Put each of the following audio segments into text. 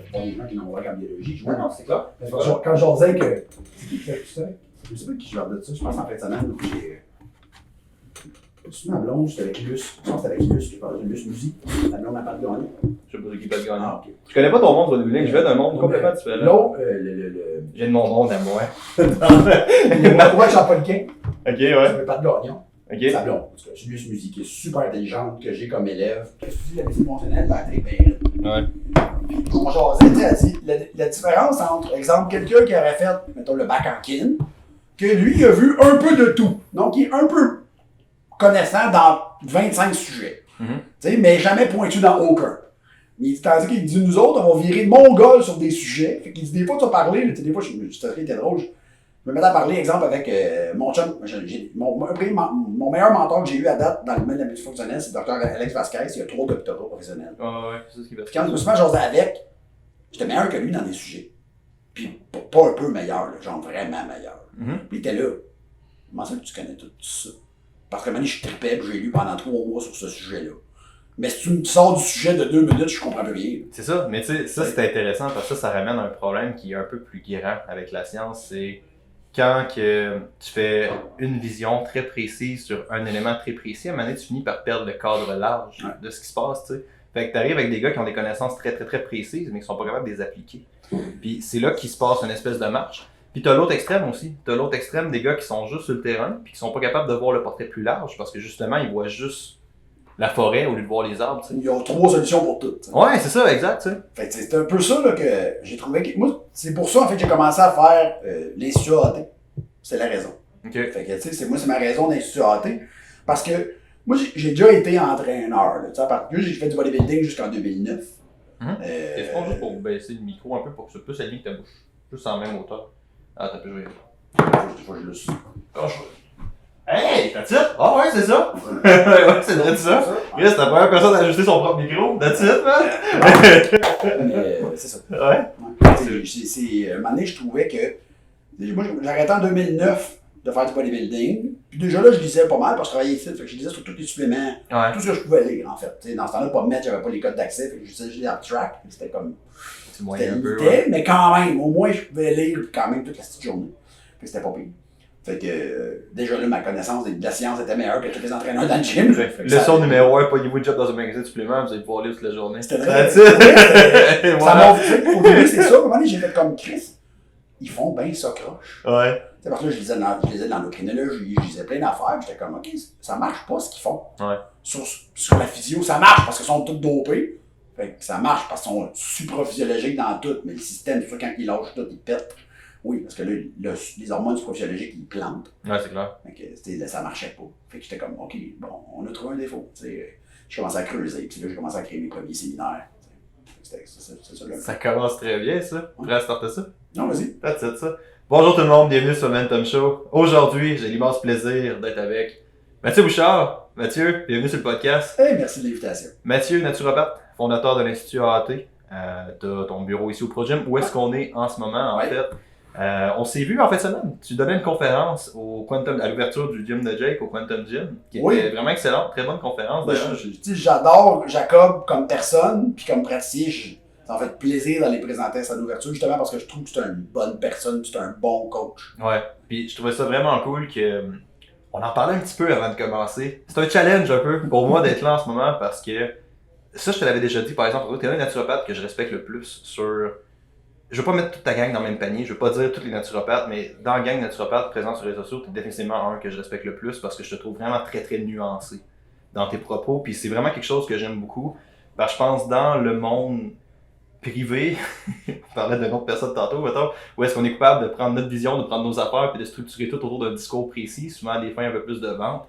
plupart des gens qui n'ont pas en biologie. Ouais, non, c'est clair. Quand j'osais que. C'est qui fait tout ça? Je sais pas qui je leur de ça. Je pense en fin de semaine où j'ai. C'est ma blonde, c'était avec Luce. Je pense que c'était avec Luce qui parlait de Luce Musique. La blonde n'a pas de gagner. Je sais pas qui peut gagner. Ah, ok. Je connais pas ton monde, René Mulin. Je vais d'un monde complètement différent. L'autre, J'ai de mon monde à moi. le Jean-Paul-Quin. Ok, ouais. Ça pas de gagnon. Ok. Sa blonde. Parce que c'est Luce Musique qui est super intelligente, que j'ai comme élève. Qu'est-ce que tu dis, la médecine fonctionnelle, Patrick Baird. Ouais. On jasait, tu sais, elle dit la différence entre, exemple, quelqu'un qui aurait fait, mettons, le bac en kin, que lui, il a vu un peu de tout. Donc, il est un peu connaissant dans 25 sujets. Tu sais, mais jamais pointu dans aucun. Mais tandis qu'il dit, nous autres, on va virer de Mongol sur des sujets. Fait qu'il dit, des fois, tu vas parler, là, des fois, c'était drôle. Je me mettais à parler, exemple, avec mon chum. Mon meilleur mentor que j'ai eu à date dans le domaine de la médecine fonctionnelle, c'est le Dr Alex Vasquez. Il a 3 doctorats professionnels. Ouais, c'est ce qu'il va Puis quand je me suis mis à jaser avec, j'étais meilleur que lui dans des sujets. Puis pas un peu meilleur, là, genre vraiment meilleur. Puis il était là. Comment ça que tu connais tout ça? Parce que maintenant, je tripais, puis j'ai lu pendant 3 mois sur ce sujet-là. Mais si tu me sors du sujet de 2 minutes, je comprends plus rien. C'est ça, mais tu sais, ça c'est intéressant parce que ça ramène un problème qui est un peu plus grand avec la science, c'est quand que tu fais une vision très précise sur un élément très précis, à un moment donné, tu finis par perdre le cadre large de ce qui se passe, tu sais. Fait que t'arrives avec des gars qui ont des connaissances très précises, mais qui sont pas capables de les appliquer. Puis c'est là qu'il se passe une espèce de marche. Puis t'as l'autre extrême aussi. T'as l'autre extrême des gars qui sont juste sur le terrain, puis qui sont pas capables de voir le portrait plus large, parce que justement, ils voient juste la forêt au lieu de voir les arbres, tu sais. Ils ont 3 solutions pour tout. T'sais. Ouais, c'est ça, exact, tu sais. Fait que c'est un peu ça là, que j'ai trouvé. Moi, c'est pour ça en fait que j'ai commencé à faire l'Institut AT. C'est la raison. OK. Fait que tu sais, c'est ma raison d'Institut AT. Parce que moi, j'ai déjà été entraîneur. Là, parce que j'ai fait du bodybuilding jusqu'en 2009. Est-ce qu'on juste pour baisser le micro un peu pour que ce soit plus aligné que ta bouche? Juste en même hauteur. Ah, t'as pu jouer. Faut que je le suis. Hey, that's it? Ah ouais, c'est ça? Ouais, c'est vrai ça. Chris, c'est la première personne à ajuster son propre micro. That's it, man? Mais c'est ça. Ouais. C'est un moment donné, je trouvais que. Moi, j'arrêtais en 2009 de faire du bodybuilding. Puis déjà là, je lisais pas mal parce que je travaillais ici. Fait que je lisais sur tous les suppléments. Ouais. Tout ce que je pouvais lire, en fait. T'sais, dans ce temps-là, pas me mettre, j'avais pas les codes d'accès. Fait que je lisais à track. C'était comme. C'était limité, mais quand même, au moins, je pouvais lire quand même toute la petite journée. Fait que c'était pas pire. Fait que déjà là, ma connaissance de la science était meilleure que tous les entraîneurs dans le gym. Leçon numéro 1, payez-vous de job dans un magasin de suppléments, vous allez pouvoir lire toute la journée. C'était vrai. Ça m'a fait. Au début, c'est ça. À un moment donné, j'ai fait comme Chris. Ils font bien ça croche. Ouais. C'est parce que là, je lisais de l'endocrinologie, je lisais plein d'affaires, j'étais comme, OK, ça marche pas ce qu'ils font. Ouais. Sur la physio, ça marche parce qu'ils sont tous dopés. Fait que ça marche parce qu'ils sont supraphysiologiques dans tout, mais le système, c'est sûr, quand ils lâchent tout, ils pètent. Oui, parce que là, les hormones supraphysiologiques, ils plantent. Ouais, c'est clair. Fait que, là, ça marchait pas. Fait que j'étais comme, OK, bon, on a trouvé un défaut. Je commençais à creuser, puis là, j'ai commencé à créer mes premiers séminaires. C'est ça, là. Ça commence très bien, ça. Prêt à starter ça? Non, vas-y. That's ça. Bonjour tout le monde, bienvenue sur le Momentum Show. Aujourd'hui, j'ai l'immense plaisir d'être avec Mathieu Bouchard. Mathieu, bienvenue sur le podcast. Hey, merci de l'invitation. Mathieu, naturopathe, fondateur de l'Institut AAT. T'as ton bureau ici au ProGym. Où est-ce qu'on est en ce moment, en fait? On s'est vu en fin de semaine. Tu donnais une conférence à l'ouverture du gym de Jake, au Quantum Gym, qui était vraiment excellente, très bonne conférence. J'adore Jacob comme personne, puis comme praticien, ça m'a fait plaisir d'aller présenter à sa ouverture, justement parce que je trouve que c'est une bonne personne, c'est un bon coach. Ouais, puis je trouvais ça vraiment cool que on en parlait un petit peu avant de commencer. C'est un challenge un peu pour moi d'être là en ce moment parce que ça, je te l'avais déjà dit, par exemple, t'es un naturopathe que je respecte le plus sur... Je veux pas mettre toute ta gang dans le même panier, je veux pas dire tous les naturopathes, mais dans la gang naturopathe présente sur les réseaux sociaux, t'es définitivement un que je respecte le plus parce que je te trouve vraiment très nuancé dans tes propos, puis c'est vraiment quelque chose que j'aime beaucoup, parce que je pense dans le monde privé, on parlait d'une autre personne tantôt, mettons, où est-ce qu'on est capable de prendre notre vision, de prendre nos affaires, puis de structurer tout autour d'un discours précis, souvent à des fins un peu plus de vente.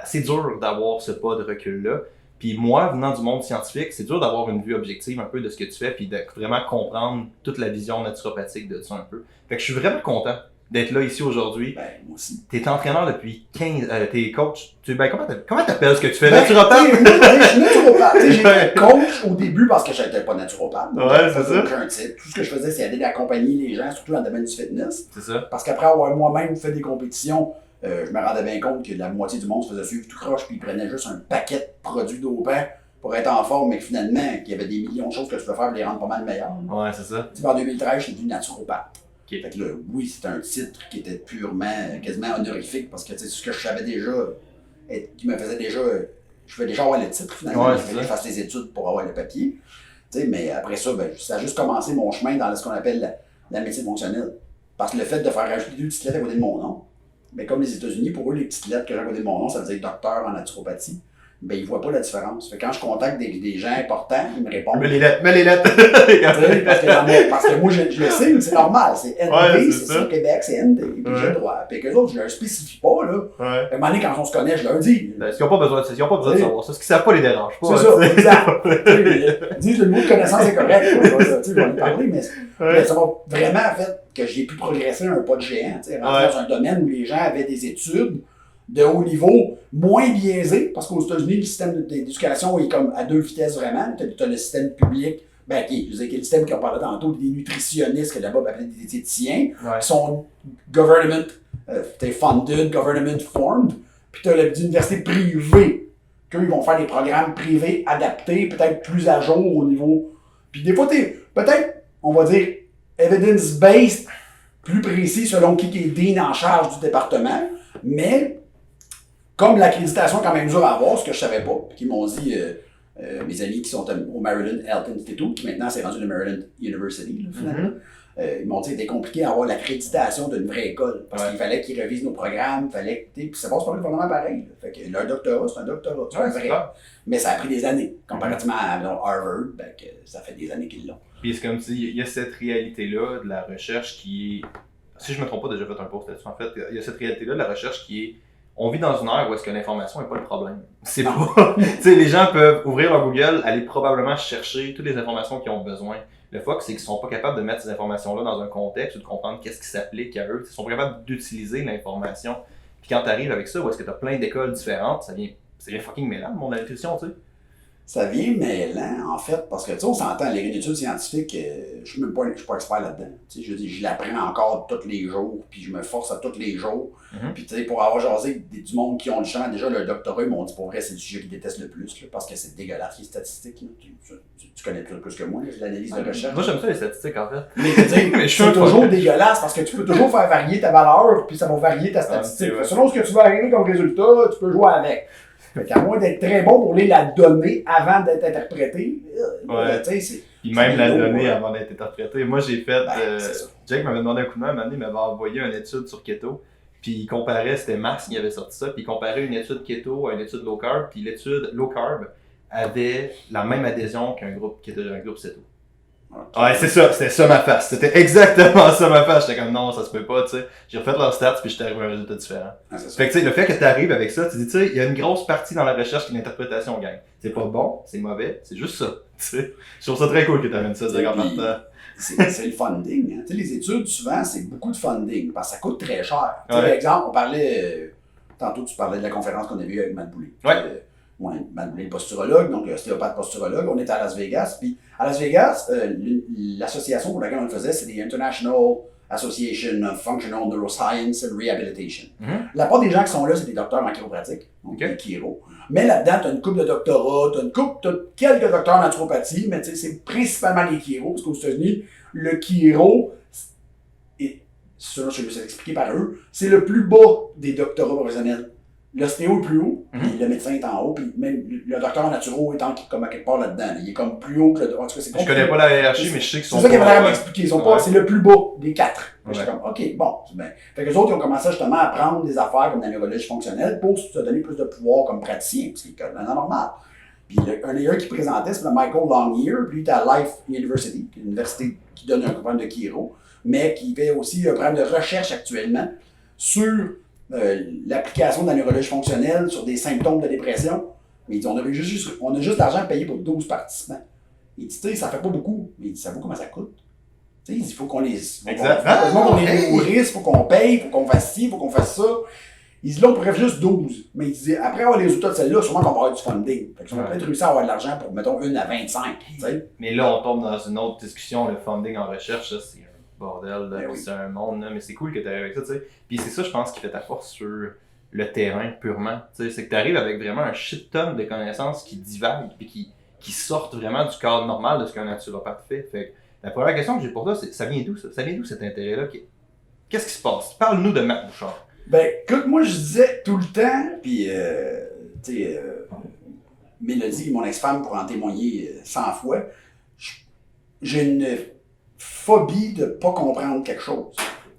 C'est dur d'avoir ce pas de recul-là. Puis moi, venant du monde scientifique, c'est dur d'avoir une vue objective un peu de ce que tu fais, puis de vraiment comprendre toute la vision naturopathique de ça un peu. Fait que je suis vraiment content d'être là ici aujourd'hui. Ben, moi aussi. T'es entraîneur depuis 15... t'es coach. Comment t'appelles ce que tu fais? Naturopathe? Je suis naturopathe. J'étais coach au début parce que j'étais pas naturopathe. Ouais, c'est ça. Aucun titre. Tout ce que je faisais, c'est aider à accompagner les gens, surtout dans le domaine du fitness. C'est ça. Parce qu'après avoir moi-même fait des compétitions, je me rendais bien compte que la moitié du monde se faisait suivre tout croche, puis ils prenaient juste un paquet de produits dopants pour être en forme, mais que finalement, qu'il y avait des millions de choses que tu peux faire pour les rendre pas mal meilleurs. Ouais, c'est ça. Tu sais, en 2013, j'étais devenu naturopathe. Okay. Fait que là, oui, c'était un titre qui était purement, quasiment honorifique, parce que tu sais, ce que je savais déjà, et qui me faisait déjà, je pouvais déjà avoir le titre finalement, il fallait que je fasse les études pour avoir le papier. Tu sais, mais après ça, ben, ça a juste commencé mon chemin dans ce qu'on appelle la médecine fonctionnelle. Parce que le fait de faire rajouter 2 petites lettres à côté de mon nom, ben, comme les États-Unis, pour eux, les petites lettres que j'ai à côté de mon nom, ça veut dire docteur en naturopathie. Ben, ils voient pas la différence. Fait que quand je contacte des gens importants, ils me répondent. Mets les lettres! parce que moi, je le sais, c'est normal. C'est ND, ouais, c'est ça, Québec, c'est ND. Puis j'ai le droit. Puis qu'eux autres, je leur spécifie pas, là. À un moment donné, quand on se connaît, je leur dis. Ben, ils n'ont pas besoin de savoir ça. Ce qu'ils savent pas les dérange pas. C'est ça, exact. Ils disent le mot de connaissance est correct. Tu vas en parler, mais ça m'a vraiment fait que j'ai pu progresser un pas de géant. Rentrer dans un domaine où les gens avaient des études de haut niveau, moins biaisé, parce qu'aux États-Unis, le système d'éducation est comme à 2 vitesses vraiment. Tu as le système public, ben, qui est le système qu'on parlait tantôt, des nutritionnistes, que là-bas, appellent des diététiciens, qui sont government funded, government formed, puis tu as l'université privée, qu'eux, ils vont faire des programmes privés adaptés, peut-être plus à jour au niveau. Puis des fois, peut-être, on va dire, evidence-based, plus précis selon qui est dean en charge du département, mais comme l'accréditation est quand même dure à avoir, ce que je savais pas, puis qu'ils m'ont dit, mes amis qui sont au Maryland Health Institute, qui maintenant c'est rendu le Maryland University, là, finalement, ils m'ont dit que c'était compliqué d'avoir l'accréditation d'une vraie école, parce qu'il fallait qu'ils révisent nos programmes, puis ça passe pas vraiment pareil. Là. Fait que leur doctorat, c'est un doctorat, c'est vrai. Mais ça a pris des années, comparativement à Harvard, ben, que ça fait des années qu'ils l'ont. Puis c'est comme tu dis, il y a cette réalité-là de la recherche qui est, si je me trompe pas, déjà fait un post là-dessus, en fait, il y a cette réalité-là de la recherche qui est, on vit dans une ère où est-ce que l'information n'est pas le problème. C'est pas, tu sais, les gens peuvent ouvrir leur Google, aller probablement chercher toutes les informations qu'ils ont besoin. Le fuck, c'est qu'ils sont pas capables de mettre ces informations-là dans un contexte ou de comprendre qu'est-ce qui s'applique à eux. Ils sont pas capables d'utiliser l'information. Puis quand tu arrives avec ça, où est-ce que tu as plein d'écoles différentes, ça vient fucking mêlant, le monde de la nutrition, tu sais. Ça vient mêlant, en fait, parce que, tu sais, on s'entend, les études scientifiques, je suis pas expert là-dedans. Tu sais, je l'apprends encore tous les jours, puis je me force à tous les jours. Puis, tu sais, pour avoir jasé du monde qui ont le champ, déjà, le doctorat, ils m'ont dit, pour vrai, c'est le sujet qu'ils détestent le plus, là, parce que c'est dégueulasse, les statistiques. Tu connais plus que moi, l'analyse de recherche. Moi, j'aime ça, les statistiques, en fait. Mais, tu sais, c'est toujours dégueulasse, parce que tu peux toujours faire varier ta valeur, puis ça va varier ta statistique. Selon ce que tu vas arriver comme résultat, tu peux jouer avec. Fait qu'à moins d'être très bon pour lire la donnée avant d'être interprété, tu sais, c'est. Puis même la donnée avant d'être interprétée. Moi, j'ai fait. Jake m'avait demandé un coup de main, un moment donné, il m'avait envoyé une étude sur keto. Puis il comparait, c'était Max qui avait sorti ça, puis il comparait une étude keto à une étude low carb. Puis l'étude low carb avait la même adhésion qu'un groupe keto, un groupe keto. Ouais, c'est ça, c'était ça ma face. C'était exactement ça ma face. J'étais comme non, ça se peut pas, tu sais. J'ai refait leurs stats puis j'étais arrivé à un résultat différent. Fait que tu sais, le fait que tu arrives avec ça, tu dis, tu sais, il y a une grosse partie dans la recherche qui est l'interprétation, gang. C'est pas bon, c'est mauvais, c'est juste ça. Tu sais. Je trouve ça très cool que tu amènes ça, c'est le funding. Hein. Tu sais, les études, souvent, c'est beaucoup de funding parce que ça coûte très cher. Par exemple, on parlait, tantôt tu parlais de la conférence qu'on a vue avec Matt Boulay. Matt Boulay, posturologue, donc ostéopathe posturologue. On était à Las Vegas. Puis à Las Vegas, l'association pour laquelle on le faisait, c'est the International Association of Functional Neuroscience and Rehabilitation. La part des gens qui sont là, c'est des docteurs en chiropratique, donc des chiro. Mais là-dedans, tu as une couple de doctorats, tu as quelques docteurs en naturopathie, mais c'est principalement les chiro, parce qu'aux États-Unis, le chiro, ça, je vais vous expliquer par eux, c'est le plus bas des doctorats professionnels. L'ostéo est plus haut, puis le médecin est en haut, puis même le docteur en naturo est comme à quelque part là-dedans. Il est comme plus haut que le. En tout cas, c'est je connais pas la hiérarchie, mais je sais qu'ils sont. C'est ça qu'il avait l'air m'expliquer. C'est le plus bas des 4. J'étais comme, OK, bon, c'est bien. Fait que les autres, ils ont commencé justement à prendre des affaires comme la neurologie fonctionnelle pour se donner plus de pouvoir comme praticien, parce qu'il est quand même normal. Puis un des gars qui présentait, c'est le Michael Longyear, puis il était à Life University, une université qui donne un programme de chiro, mais qui fait aussi un programme de recherche actuellement sur l'application de la neurologie fonctionnelle sur des symptômes de dépression. Mais il dit, on a juste l'argent à payer pour 12 participants. Il dit, tu sais, ça fait pas beaucoup. Mais il dit, ça vaut comment ça coûte? Tu sais, il faut qu'on les nourrisse, il faut qu'on paye, il faut qu'on fasse ci, il faut qu'on fasse ça. Il dit, là, on pourrait faire juste 12. Mais il dit, après avoir les résultats de celle-là, sûrement qu'on va avoir du funding. Fait qu'on va peut-être réussir à avoir de l'argent pour, mettons, une à 25. T'sais. Mais là, on tombe dans une autre discussion. Le funding en recherche, ça, c'est bordel, là, c'est un monde, là, mais c'est cool que tu arrives avec ça, tu sais. Puis c'est ça, je pense, qui fait ta force sur le terrain purement. Tu sais, c'est que tu arrives avec vraiment un shit ton de connaissances qui divaguent, puis qui sortent vraiment du cadre normal de ce qu'un naturopathe fait. Fait que la première question que j'ai pour toi, c'est ça vient d'où ça? Ça vient d'où cet intérêt-là? Qu'est-ce qui se passe? Parle-nous de Matt Bouchard. Ben, écoute, moi, je disais tout le temps, puis, tu sais, Mélodie, mon ex-femme, pour en témoigner 100 fois, j'ai une phobie de pas comprendre quelque chose.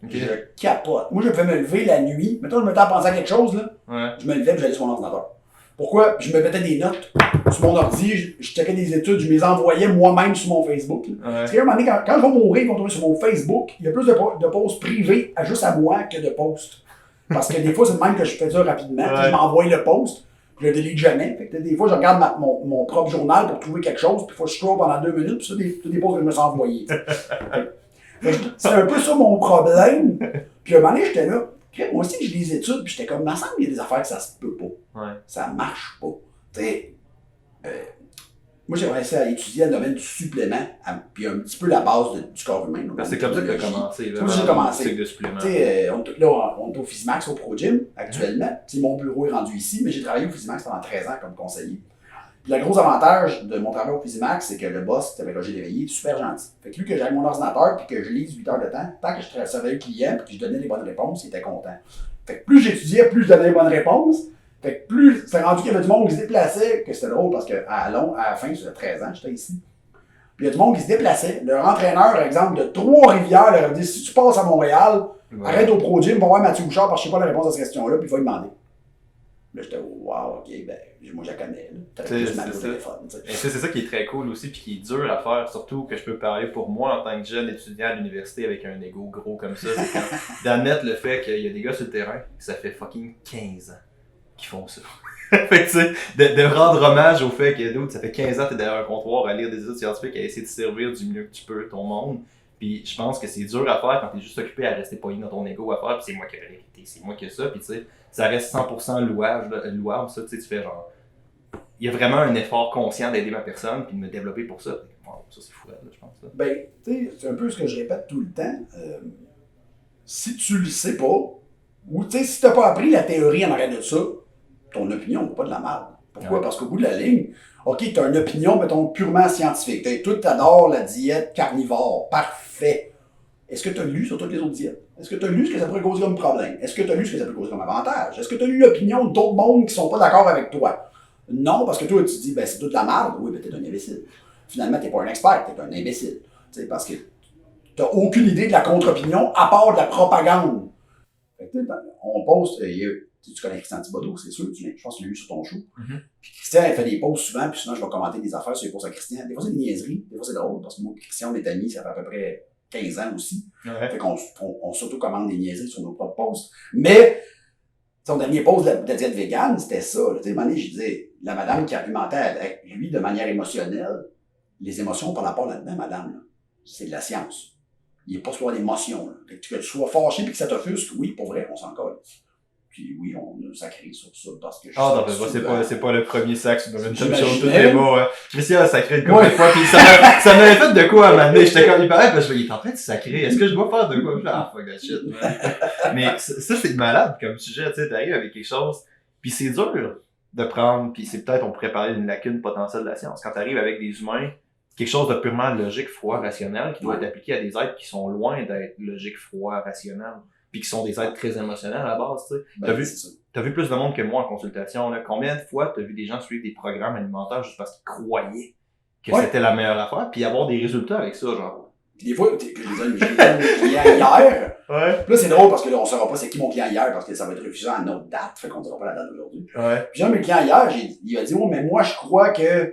Okay. Je capote. Moi, je pouvais me lever la nuit. Mettons, je me mettais à penser à quelque chose, là. Ouais. Je me levais et j'allais sur mon ordinateur. Pourquoi? Je me mettais des notes sur mon ordi, je checkais des études, je me les envoyais moi-même sur mon Facebook. Ouais. Parce qu'à un moment donné, quand je vais mourir, ils vont tomber sur mon Facebook, il y a plus de posts privés juste à moi que de posts. Parce que des fois, c'est le même que je fais ça rapidement. Ouais. Je m'envoie le post, puis je le délite jamais. Fait que des fois, je regarde mon propre journal pour trouver quelque chose, puis il faut que je scroll pendant 2 minutes, puis ça, des posts que je me suis envoyés. C'est un peu ça mon problème. Puis à un moment donné, j'étais là. Moi aussi, je lis les études, puis j'étais comme, il me semble qu'il y a des affaires que ça se peut pas. Ouais. Ça marche pas. Tu sais, moi, j'ai commencé à étudier le domaine du supplément, puis un petit peu la base du corps humain. C'est comme ça que tu as commencé. C'est comme ça que j'ai commencé. De supplément. Tu sais, on est au Physimax, au ProGym, actuellement. Puis mon bureau est rendu ici, mais j'ai travaillé au Physimax pendant 13 ans comme conseiller. Puis le gros avantage de mon travail au Physimax, c'est que le boss qui avait logé l'éveillé est super gentil. Fait que lui, que j'avais mon ordinateur puis que je lise 8 heures de temps, tant que je servais le client puis que je donnais les bonnes réponses, il était content. Fait que plus j'étudiais, plus je donnais les bonnes réponses. Fait que plus c'est rendu qu'il y avait du monde qui se déplaçait, que c'était drôle parce qu'à la fin, c'était 13 ans, j'étais ici. Puis il y a du monde qui se déplaçait. Leur entraîneur, par exemple, de Trois-Rivières, leur a dit si tu passes à Montréal, arrête au ProGym, va voir Mathieu Bouchard parce que je sais pas la réponse à cette question-là, puis il va lui demander. Là, j'étais, wow, ok, ben, moi, je la connais, là. C'est ça qui est très cool aussi, puis qui est dur à faire, surtout que je peux parler pour moi en tant que jeune étudiant à l'université avec un ego gros comme ça, c'est d'admettre le fait qu'il y a des gars sur le terrain, que ça fait fucking 15 ans qui font ça. Fait que, tu sais, de rendre hommage au fait que, d'autres, ça fait 15 ans que t'es derrière un comptoir à lire des études scientifiques, à essayer de servir du mieux que tu peux ton monde. Puis je pense que c'est dur à faire quand t'es juste occupé à rester pogné dans ton ego à faire, puis c'est moi qui ai la vérité, c'est moi qui ai ça, puis tu sais, ça reste 100% louable, ça, tu sais, tu fais genre, il y a vraiment un effort conscient d'aider ma personne, puis de me développer pour ça. Wow, ça c'est fou, là, je pense. Ça. Ben, tu sais, c'est un peu ce que je répète tout le temps. Si tu le sais pas, ou tu sais, si t'as pas appris la théorie en arrière de ça, ton opinion n'est pas de la merde. Pourquoi? Ouais. Parce qu'au bout de la ligne, ok, t'as une opinion, mettons, purement scientifique. Toi, t'adores la diète carnivore. Parfait. Est-ce que tu as lu sur toutes les autres diètes? Est-ce que tu as lu ce que ça pourrait causer comme problème? Est-ce que tu as lu ce que ça peut causer comme avantage? Est-ce que tu as lu l'opinion d'autres mondes qui sont pas d'accord avec toi? Non, parce que toi, tu dis, ben, c'est toute la merde. Oui, ben, t'es un imbécile. Finalement, t'es pas un expert, t'es un imbécile. Tu sais, parce que t'as aucune idée de la contre-opinion à part de la propagande. Fait que, on poste, tu connais Christian Thibodeau, c'est sûr, je pense que tu l'as eu sur ton show. Mm-hmm. Puis Christian, il fait des posts souvent, puis souvent, je vais commenter des affaires sur les posts à Christian. Des fois, c'est des niaiseries, des fois, c'est drôle, parce que moi, Christian, on est amis, ça fait à peu près 15 ans aussi. Ouais. Fait qu'on s'auto-commande des niaiseries sur nos propres posts. Mais, son dernier post de la diète végane, c'était ça. Tu sais, à un moment donné, je disais, la madame qui argumentait avec lui de manière émotionnelle, les émotions, pas la part là-dedans, madame. Là. C'est de la science. Il n'est pas sur l'émotion. Que tu sois fâché et que ça t'offusque, oui, pour vrai, on s'en colle. Puis oui, on a sacré sur ça parce que non, c'est pas le premier sac sur une show de tous les mots. Christian a sacré une couple de fois, puis ça m'avait fait de quoi à un moment donné. J'étais comme, il paraît, parce qu'il est en train de sacrer. Est-ce que je dois faire de quoi? Ah, fuck that shit. Mais ça, c'est malade comme sujet, tu sais, t'arrives avec quelque chose, puis c'est dur de prendre, puis c'est peut-être, on pourrait parler d'une lacune potentielle de la science. Quand t'arrives avec des humains, quelque chose de purement logique, froid, rationnel, qui doit être appliqué à des êtres qui sont loin d'être logiques, froid, rationnel. Puis qui sont des êtres très émotionnels à la base, tu sais. Ben, t'as vu plus de monde que moi en consultation, là. Combien de fois t'as vu des gens suivre des programmes alimentaires juste parce qu'ils croyaient que c'était la meilleure affaire, puis avoir des résultats avec ça, genre. Puis des fois, j'ai eu mon client hier. Ouais. Puis là, c'est drôle parce que là, on saura pas c'est qui mon client hier parce que ça va être refusé à une autre date, fait qu'on dira pas la date d'aujourd'hui. Ouais. Puis j'ai un de mes clients hier, il a dit, oh, mais moi, je crois que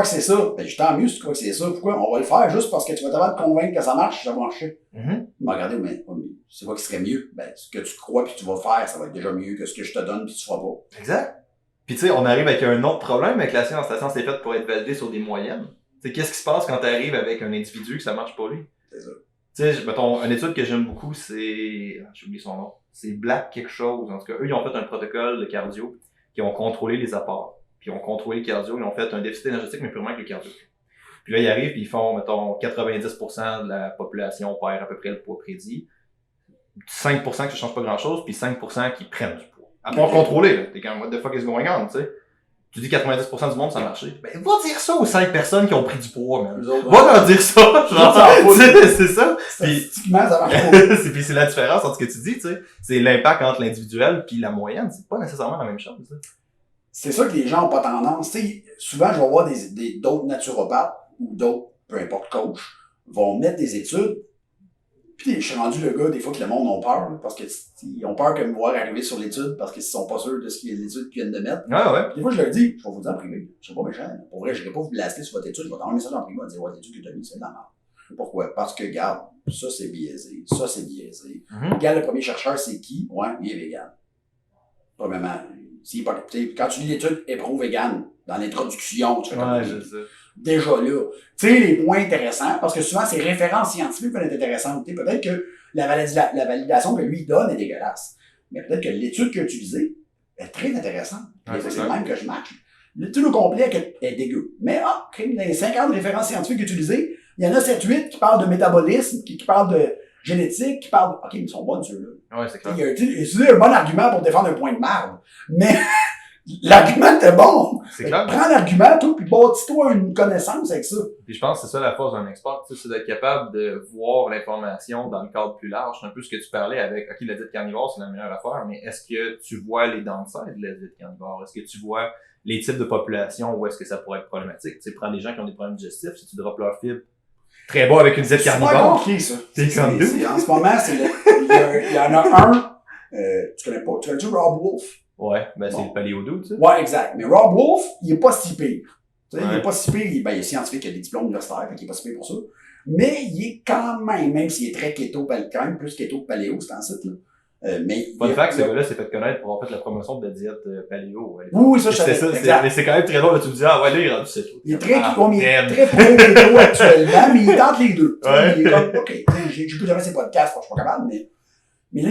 c'est ça. Ben, tant mieux si tu crois que c'est ça. Pourquoi? On va le faire juste parce que tu vas t'avoir de convaincre que ça marche, ça va marcher. Mm-hmm. Il m'a regardé, mais c'est quoi qui serait mieux? Ben, ce que tu crois puis tu vas faire, ça va être déjà mieux que ce que je te donne puis tu feras pas. Exact. Puis tu sais, on arrive avec un autre problème avec la science. La science est faite pour être validée sur des moyennes. Tu sais, qu'est-ce qui se passe quand tu arrives avec un individu que ça marche pour lui? C'est ça. Tu sais, mettons, une étude que j'aime beaucoup, c'est, j'ai oublié son nom, c'est Black quelque chose. En tout cas, eux, ils ont fait un protocole de cardio qui ont contrôlé les apports. Puis ils ont contrôlé le cardio, ils ont fait un déficit énergétique, mais purement avec le cardio. Puis là, ils arrivent, puis ils font, mettons, 90% de la population perd à peu près le poids prédit. 5% que ça change pas grand-chose, puis 5% qui prennent du poids. À part contrôler, là. T'es comme, what the fuck is going on, tu sais. Tu dis 90% du monde, ça a marché. Ben, va dire ça aux 5 personnes qui ont pris du poids, man. Autres, Va leur dire ça, genre. C'est ça. Puis, statistiquement, ça marche pas. puis c'est la différence entre ce que tu dis, tu sais. C'est l'impact entre l'individuel puis la moyenne. C'est pas nécessairement la même chose, ça. C'est ça que les gens ont pas tendance. Tu sais, souvent, je vais voir d'autres naturopathes ou d'autres, peu importe, coachs, vont mettre des études. Puis je suis rendu le gars, des fois, que le monde a peur, là, parce qu'ils ont peur de me voir arriver sur l'étude parce qu'ils sont pas sûrs de ce qu'il y a l'étude qu'ils viennent de mettre. Ouais. Puis des fois, je leur dis, je vais vous dire en privé. Je suis pas méchant. Pour vrai, je vais pas vous blaster sur votre étude. Je vais t'envoyer un message en privé. Je vais dire, ouais, l'étude que tu as mis, c'est de la merde. Pourquoi? Parce que, regarde, ça, c'est biaisé. Ça, c'est biaisé. Regarde, le premier chercheur, c'est qui? Ouais, il est vegan. Premièrement, quand tu lis l'étude pro-vegan, dans l'introduction, tu fais comme déjà là. Tu sais, les points intéressants, parce que souvent, ces références scientifiques peuvent être intéressantes. Peut-être que la validation que lui donne est dégueulasse. Mais peut-être que l'étude qu'il a utilisée est très intéressante. C'est le même que je marque. L'étude au complet est dégueu. Mais, dans les 50 références scientifiques utilisées, il y en a 7-8 qui parlent de métabolisme, qui parlent de génétique, qui parlent OK, mais ils sont bonnes, ceux-là. Ouais, c'est clair. Il a utilisé un bon argument pour défendre un point de marde. Mais l'argument était bon. C'est clair. Prends l'argument, toi, puis bâtis-toi une connaissance avec ça. Puis je pense que c'est ça la force d'un expert, tu sais, c'est d'être capable de voir l'information dans le cadre plus large. C'est un peu ce que tu parlais avec, OK, la diète carnivore, c'est la meilleure affaire, mais est-ce que tu vois les downsides de la diète carnivore? Est-ce que tu vois les types de population où est-ce que ça pourrait être problématique? Tu sais, prends des gens qui ont des problèmes digestifs, si tu droppes leur fibre très bas avec une diète carnivore. C'est pas compliqué, ça. C'est comme nous. En ce moment, il y en a un, tu connais pas, tu connais-tu Rob Wolf? Ouais, ben c'est le paléo-doux, tu sais. Ouais, exact. Mais Rob Wolf, il est pas si pire. Tu sais, il est pas si pire, il est scientifique, il a des diplômes universitaires, fait qu'il est pas si pire pour ça. Mais il est quand même s'il est très keto, quand même plus keto que paléo, c'est en site, là. Mais Fun fact, ce gars-là s'est fait connaître pour avoir fait la promotion de la diète paléo. Oui, ça, je savais. Mais c'est quand même très drôle, là, tu me dis, ah ouais, là, il est rendu c'est tout. Il est très pro-keto actuellement, mais il tente les deux. Ouais. Il est comme, OK, j'écoute jamais ses podcasts, je suis pas capable, mais là,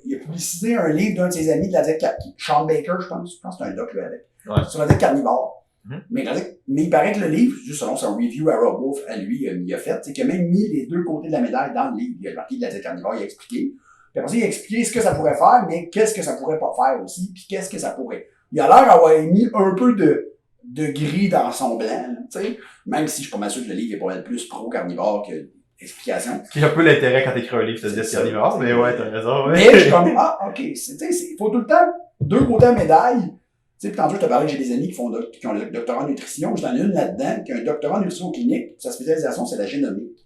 il a publicisé un livre d'un de ses amis de la diète, Sean Baker, je pense que c'est un doc, là, avec. Ouais. Sur la diète carnivore. Mm-hmm. Mais il paraît que le livre, juste selon son review à Rob Wolf, à lui, il a fait, c'est qu'il a même mis les deux côtés de la médaille dans le livre. Il a marqué de la diète carnivore, il a expliqué. Puis après ça, il a expliqué ce que ça pourrait faire, mais qu'est-ce que ça pourrait pas faire aussi, puis qu'est-ce que ça pourrait. Il a l'air d'avoir mis un peu de gris dans son blanc, tu sais. Même si je suis pas mal sûr que le livre est pas mal plus pro-carnivore que explication. Ce qui est un peu l'intérêt quand t'écris un livre, c'est de dire carnivore, mais ouais, t'as raison, ouais. Mais je suis comme, OK, il faut tout le temps deux côtés à médaille. Tu sais, puis tantôt, je te parlais que j'ai des amis qui ont le doctorat en nutrition. J'en ai une là-dedans qui a un doctorat en nutrition clinique. Sa spécialisation, c'est la génomique.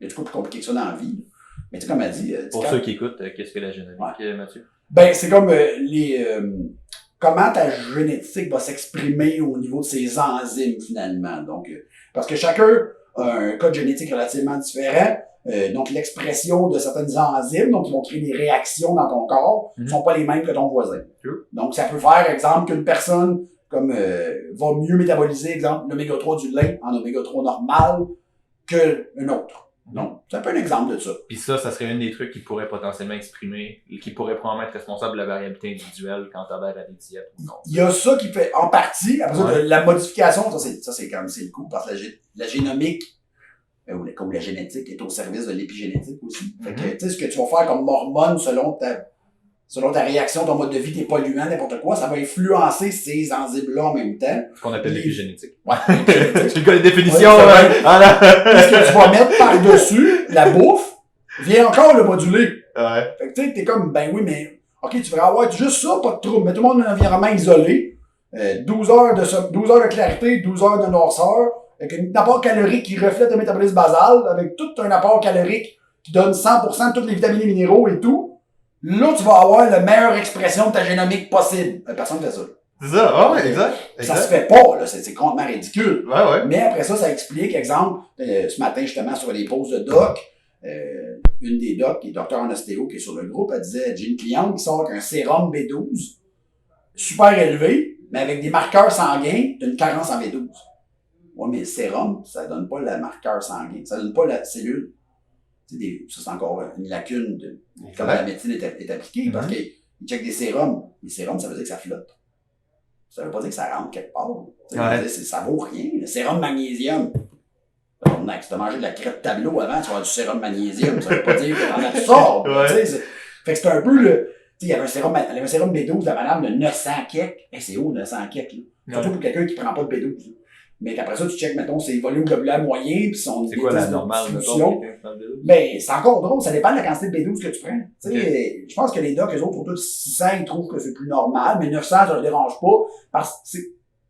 Il y a du coup plus compliqué que ça dans la vie. Mais tu sais, comme elle dit... Pour ceux qui écoutent, qu'est-ce que la génomique, Mathieu? Ben, c'est comme comment ta génétique va s'exprimer au niveau de ses enzymes, finalement. Donc, parce que chacun a un code génétique relativement différent. Donc, l'expression de certaines enzymes, donc qui vont créer des réactions dans ton corps, ne sont pas les mêmes que ton voisin. Donc, ça peut faire, exemple, qu'une personne comme va mieux métaboliser, exemple, l'oméga 3 du lait en oméga 3 normal qu'une autre. Donc, c'est un peu un exemple de ça. Puis ça serait un des trucs qui pourrait potentiellement exprimer, qui pourrait probablement être responsable de la variabilité individuelle quand tu adhères à des diètes ou non. Il y a ça qui fait, en partie, après ça, la modification, ça c'est quand même, c'est le coup, parce que la génomique, comme la génétique, est au service de l'épigénétique aussi. Fait que, tu sais, ce que tu vas faire comme hormone selon ta réaction, ton mode de vie, tes polluants, n'importe quoi, ça va influencer ces enzymes-là en même temps. Ce qu'on appelle l'épigénétique. Ouais, l'épigénétique. Tu connais la définition, ce que tu vas mettre par-dessus, la bouffe, vient encore le moduler. Ouais. Fait que tu sais, t'es comme, ben oui, mais, OK, tu vas avoir juste ça, pas de trouble. Mais tout le monde dans un environnement isolé, 12 heures de clarté, 12 heures de noirceur, avec un apport calorique qui reflète le métabolisme basal, avec tout un apport calorique qui donne 100% de toutes les vitamines et minéraux et tout. Là, tu vas avoir la meilleure expression de ta génomique possible. Personne ne fait ça. C'est ça, ouais, exact. Ça se fait pas, là. C'est complètement ridicule. Ouais. Mais après ça explique, exemple, ce matin, justement, sur les pauses de doc, une des docs, qui est docteur en ostéo, qui est sur le groupe, elle disait, j'ai une cliente qui sort avec un sérum B12 super élevé, mais avec des marqueurs sanguins d'une carence en B12. Ouais, mais le sérum, ça donne pas le marqueur sanguin. Ça donne pas la cellule. Ça, c'est encore une lacune de comment la médecine est appliquée, parce qu'ils checkent des sérums. Les sérums, ça veut dire que ça flotte. Ça veut pas dire que ça rentre quelque part. Ça vaut rien. Le sérum magnésium. Si tu as mangé de la crête tableau avant, tu vas avoir du sérum magnésium. Ça veut pas dire que t'en absorbes. Fait que c'est un peu il y avait un sérum B12 de la madame de 900 kek. C'est haut, 900 kek, là. Surtout pour quelqu'un qui prend pas de B12. Là. Mais qu'après ça, tu checkes, mettons, ses volumes globulaires moyens, puis son... C'est quoi la normale, mettons? Ben, c'est encore drôle, ça dépend de la quantité de B12 que tu prends. Okay. Je pense que les docs, eux autres, autour de 600, ils trouvent que c'est plus normal, mais 900, ça ne dérange pas, parce que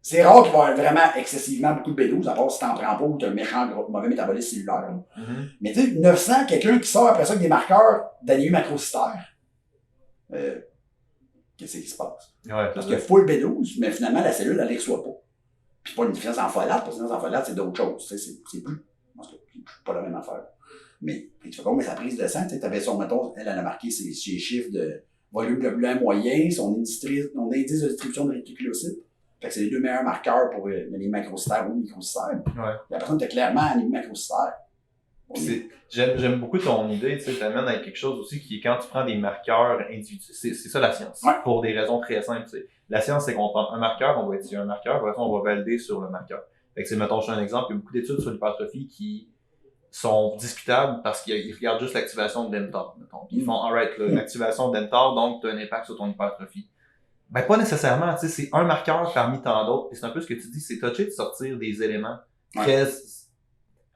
c'est rare qu'il va y avoir vraiment excessivement beaucoup de B12, à part si t'en prends pas ou t'as un méchant mauvais métabolisme cellulaire. Mais tu sais, 900, quelqu'un qui sort après ça avec des marqueurs d'anémie macrocytaire, qu'est-ce qui se passe? Ouais, parce qu'il faut le B12, mais finalement, la cellule, elle ne les reçoit pas. Puis pas une déficience en folate, parce que déficience en folate, c'est d'autres choses. C'est plus. Parce que c'est pas la même affaire. Mais tu fais quoi, mais sa prise de sang, tu avais son, mettons, elle a marqué ses chiffres de volume globulaire moyen, son indice de distribution de réticulocytes. Fait que c'est les deux meilleurs marqueurs pour l'anémie macrocytaire ou microcytaire. Ouais. La personne était clairement anémie macrocytaire. J'aime beaucoup ton idée, tu sais, t'amènes avec quelque chose aussi qui est quand tu prends des marqueurs individuels, c'est ça la science. Ouais. Pour des raisons très simples, tu sais. La science, c'est qu'on prend un marqueur, on va étudier un marqueur, après ça, on va valider sur le marqueur. Fait que c'est, mettons, je fais un exemple, il y a beaucoup d'études sur l'hypertrophie qui sont discutables parce qu'ils regardent juste l'activation de mTOR, mettons. Ils font, alright, l'activation de mTOR, donc tu as un impact sur ton hypertrophie. Ben, pas nécessairement, tu sais, c'est un marqueur parmi tant d'autres, et c'est un peu ce que tu dis, c'est touché de sortir des éléments très...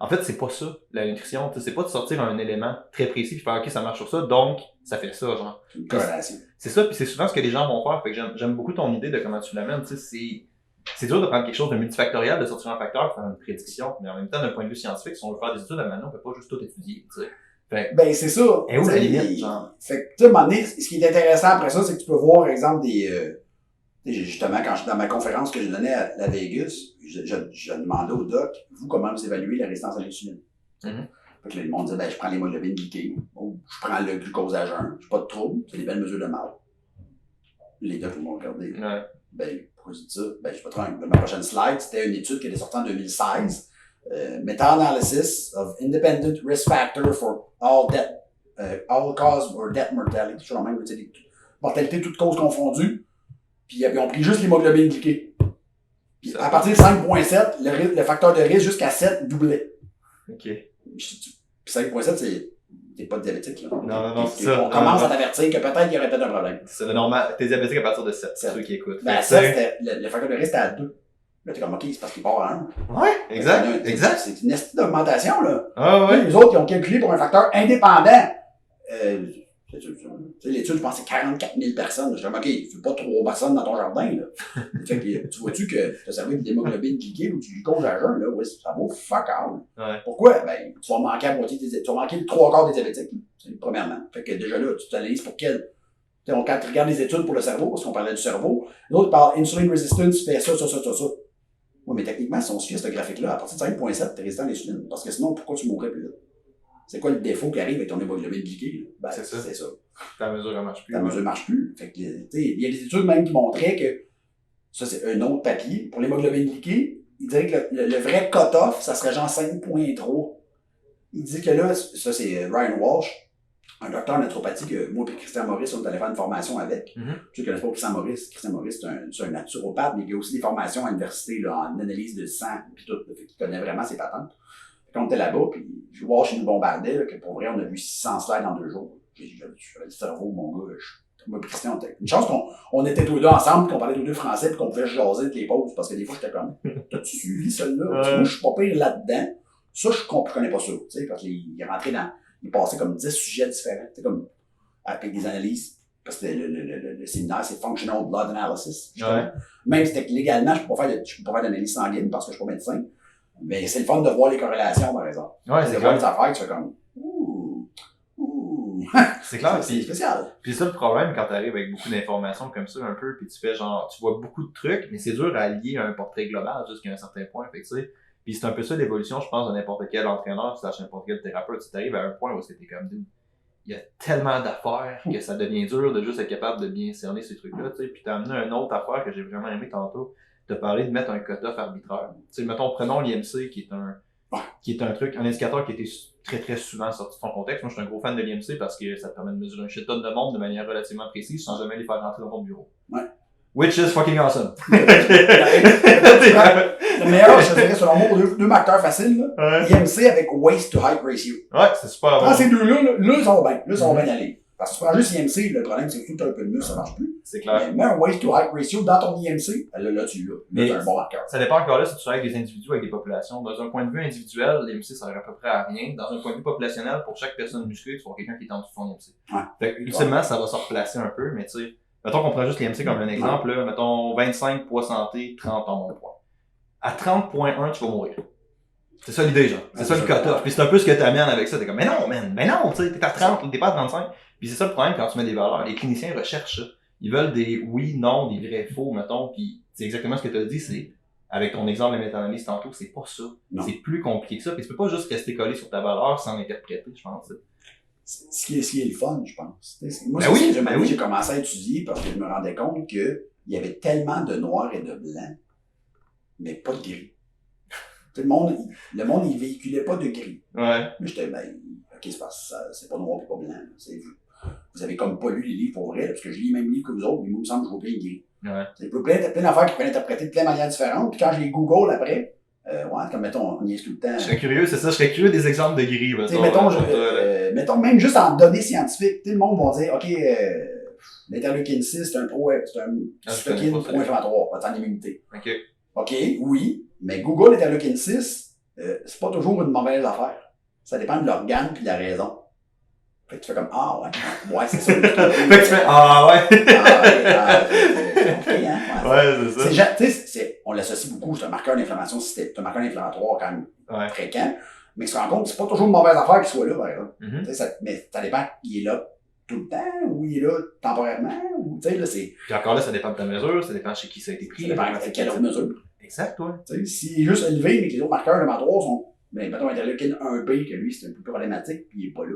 En fait, c'est pas ça, la nutrition. C'est pas de sortir un élément très précis et faire OK, ça marche sur ça, donc ça fait ça, genre. Une corrélation. C'est ça, puis c'est souvent ce que les gens vont faire. Fait que j'aime beaucoup ton idée de comment tu l'amènes. C'est dur de prendre quelque chose de multifactoriel, de sortir un facteur, faire une prédiction, mais en même temps, d'un point de vue scientifique, si on veut faire des études, maintenant, on peut pas juste tout étudier, tu sais. Ben, c'est ça. Et où la limite, genre? Fait que, tu sais, à un moment donné, ce qui est intéressant après ça, c'est que tu peux voir, par exemple, des, justement, quand dans ma conférence que je donnais à la Vegas, je demandais au doc, vous, comment vous évaluez la résistance à l'insuline? Fait que là, le monde disait, ben, je prends l'hémoglobine glyquée, je prends le glucose à jeun, j'ai pas de trouble, c'est des belles mesures de mal. Les docs m'ont regardé. Ben, pourquoi je dis ça? Ben, je sais pas trop, ma prochaine slide, c'était une étude qui était sortie en 2016, Meta-analysis of independent risk factor for all cause or death mortality, je sais même, mortalité toutes causes confondues. Puis ils ont pris juste l'hémoglobine glyquée. Puis à partir de 5.7, le facteur de risque jusqu'à 7 doublait. OK. Puis 5.7, t'es pas diabétique, là. Non, c'est ça. On commence à t'avertir que peut-être qu'il y aurait peut-être un problème. C'est normal. T'es diabétique à partir de 7, c'est ceux qui écoutent. Ben, 7, c'était, le facteur de risque était à 2. Là, t'es comme, OK, c'est parce qu'il part à 1. Ouais, exact. C'est une estime d'augmentation, là. Ah ouais. Les autres, ils ont calculé pour un facteur indépendant. L'étude, je pense, c'est 44 000 personnes. Je dis, OK, il ne faut pas 3 personnes dans ton jardin. Là. Fait que, tu vois-tu que tu as servi de l'hémoglobine glyquée ou du glucose à jeun, là, ouais, ça vaut fuck all. Ouais. Pourquoi? Ben, tu vas manquer à moitié tu vas manquer le 3/4 des diabétiques, premièrement. Fait que déjà là, tu t'analyses pour quel. Quand tu regardes les études pour le cerveau, parce qu'on parlait du cerveau, l'autre parle insulin resistance, fait ça. Oui, mais techniquement, si on se fie à ce graphique-là, à partir de 5.7, tu es résistant à l'insuline. Parce que sinon, pourquoi tu mourrais plus vite? C'est quoi le défaut qui arrive avec ton hémoglobine glyquée? Ben, c'est ça. Ta mesure ne marche plus. Ta mesure ne marche plus. Fait que, il y a des études même qui montraient que, ça c'est un autre papier, pour l'hémoglobine glyquée, il dirait que le vrai cut-off, ça serait genre 5.3. Il dit que là, ça c'est Ryan Walsh, un docteur en naturopathie que moi et Christian Maurice, on est allé faire une formation avec. Tu ne connais pas Christian Maurice. Christian Maurice, c'est un naturopathe, mais il a aussi des formations à l'université là, en analyse de sang, puis tout. Fait qu'il connaît vraiment ses patentes. Quand on était là-bas, puis je vois chez nous bombardait, là, que pour vrai, on a vu 600 slides en 2 jours. J'avais le cerveau, mon gars. Moi et Christian, une chance qu'on était tous les deux ensemble, qu'on parlait tous les deux français, puis qu'on pouvait jaser de les pauses, parce que des fois, j'étais comme, t'as-tu suivi celle-là? Moi, je suis pas pire là-dedans. Ça, je connais pas ça, tu sais, parce qu'il est rentré il passait comme 10 sujets différents, tu sais, comme, avec des analyses. Parce que le séminaire, c'est Functional Blood Analysis. Même si légalement, je peux pas faire d'analyse sanguine parce que je suis pas médecin. Mais c'est le fun de voir les corrélations, par exemple. Ouais, c'est voir les affaires que tu fais comme, c'est clair. C'est spécial. Puis c'est ça le problème quand tu arrives avec beaucoup d'informations comme ça, un peu, puis tu fais genre, tu vois beaucoup de trucs, mais c'est dur à lier à un portrait global jusqu'à un certain point. Fait que, tu sais, puis c'est un peu ça l'évolution, je pense, de n'importe quel entraîneur, n'importe quel thérapeute. Tu arrives à un point où c'était comme, il y a tellement d'affaires que ça devient dur de juste être capable de bien cerner ces trucs-là, tu sais. Puis t'as amené une autre affaire que j'ai vraiment aimé tantôt, de parler de mettre un cut-off arbitraire. Tu sais, mettons, prenons l'IMC qui est un truc, un indicateur qui a été très très souvent sorti de son contexte. Moi, je suis un gros fan de l'IMC parce que ça te permet de mesurer un shit-ton de monde de manière relativement précise sans jamais les faire rentrer dans ton bureau. Ouais. Which is fucking awesome. Le meilleur, je te dirais, selon moi, deux marqueurs faciles, là. IMC avec waist to height ratio. Ouais, c'est super bon. Dans ces deux-là, là, ça va bien. Là, ça va bien aller. Parce que tu prends juste IMC, le problème, c'est que tout un peu de muscle, ça marche plus. C'est clair. Mais mets un weight to height ratio dans ton IMC, là, tu l'as. Mais c'est un bon marqueur. Ça dépend encore là si tu travailles avec des individus ou avec des populations. Dans un point de vue individuel, l'IMC, ça sert à peu près à rien. Dans un point de vue populationnel, pour chaque personne musclée, tu vois quelqu'un qui est en dessous de son IMC. Ouais. Fait que, ultimement, ça va se replacer un peu, mais tu sais, mettons qu'on prend juste l'IMC comme un exemple, là, mettons 25 poids santé, 30 en bon poids. À 30.1, tu vas mourir. C'est ça l'idée, genre. C'est ça le cut-off. Puis c'est un peu ce que t'amènes avec ça. T'es comme, mais non, man, mais non, tu sais, t'es à 30, t'es pas à 35. Puis c'est ça le problème quand tu mets des valeurs. Les cliniciens recherchent ça. Ils veulent des oui, non, des vrais, faux, mettons. Puis c'est exactement ce que t'as dit, c'est, avec ton exemple de méta-analyse tantôt, c'est pas ça. Non. C'est plus compliqué que ça. Puis tu peux pas juste rester collé sur ta valeur sans l'interpréter, je pense. Ce qui est le fun, je pense. Moi, Ben oui, j'ai commencé à étudier parce que je me rendais compte qu'il y avait tellement de noir et de blanc, mais pas de gris. Le monde, il véhiculait pas de gris. Ouais. Mais j'étais, ok, c'est parce que c'est pas noir et pas blanc. Vous avez comme pas lu les livres pour vrai, là, parce que je lis les mêmes livres que vous autres, mais moi, il me semble que je vois plein de gris. Ouais. C'est plein d'affaires qui peuvent être interprétées de plein de manières différentes, puis quand je les Google après, comme mettons, on y est tout le temps. Je serais curieux, c'est ça, je serais curieux des exemples de gris, mettons, même juste en données scientifiques, le monde va dire, ok, l'interleukine 6, c'est un cytokine pro-inflammatoire, pas tant d'immunité. OK, oui, mais Google l'interleukine 6, c'est pas toujours une mauvaise affaire. Ça dépend de l'organe puis de la raison. Fait que tu fais comme, ah ouais, c'est ça. Fait que tu fais, ah ouais. OK, hein. Ouais, c'est ça. Tu sais, on l'associe beaucoup, c'est un marqueur d'inflammation, c'est un marqueur inflammatoire quand même fréquent, mais tu te rends compte que c'est pas toujours une mauvaise affaire qu'il soit là, par exemple. Mais ça dépend qu'il est là tout le temps, ou il est là temporairement, ou tu sais, là, c'est. Puis encore là, ça dépend de ta mesure, ça dépend chez qui ça a été pris. Ça dépend de quelle autre mesure. Exact, ouais. Tu sais, s'il est juste élevé, mais que les autres marqueurs inflammatoires sont, mettons, interleukine 1B, que lui, c'est un peu plus problématique, puis il est pas là.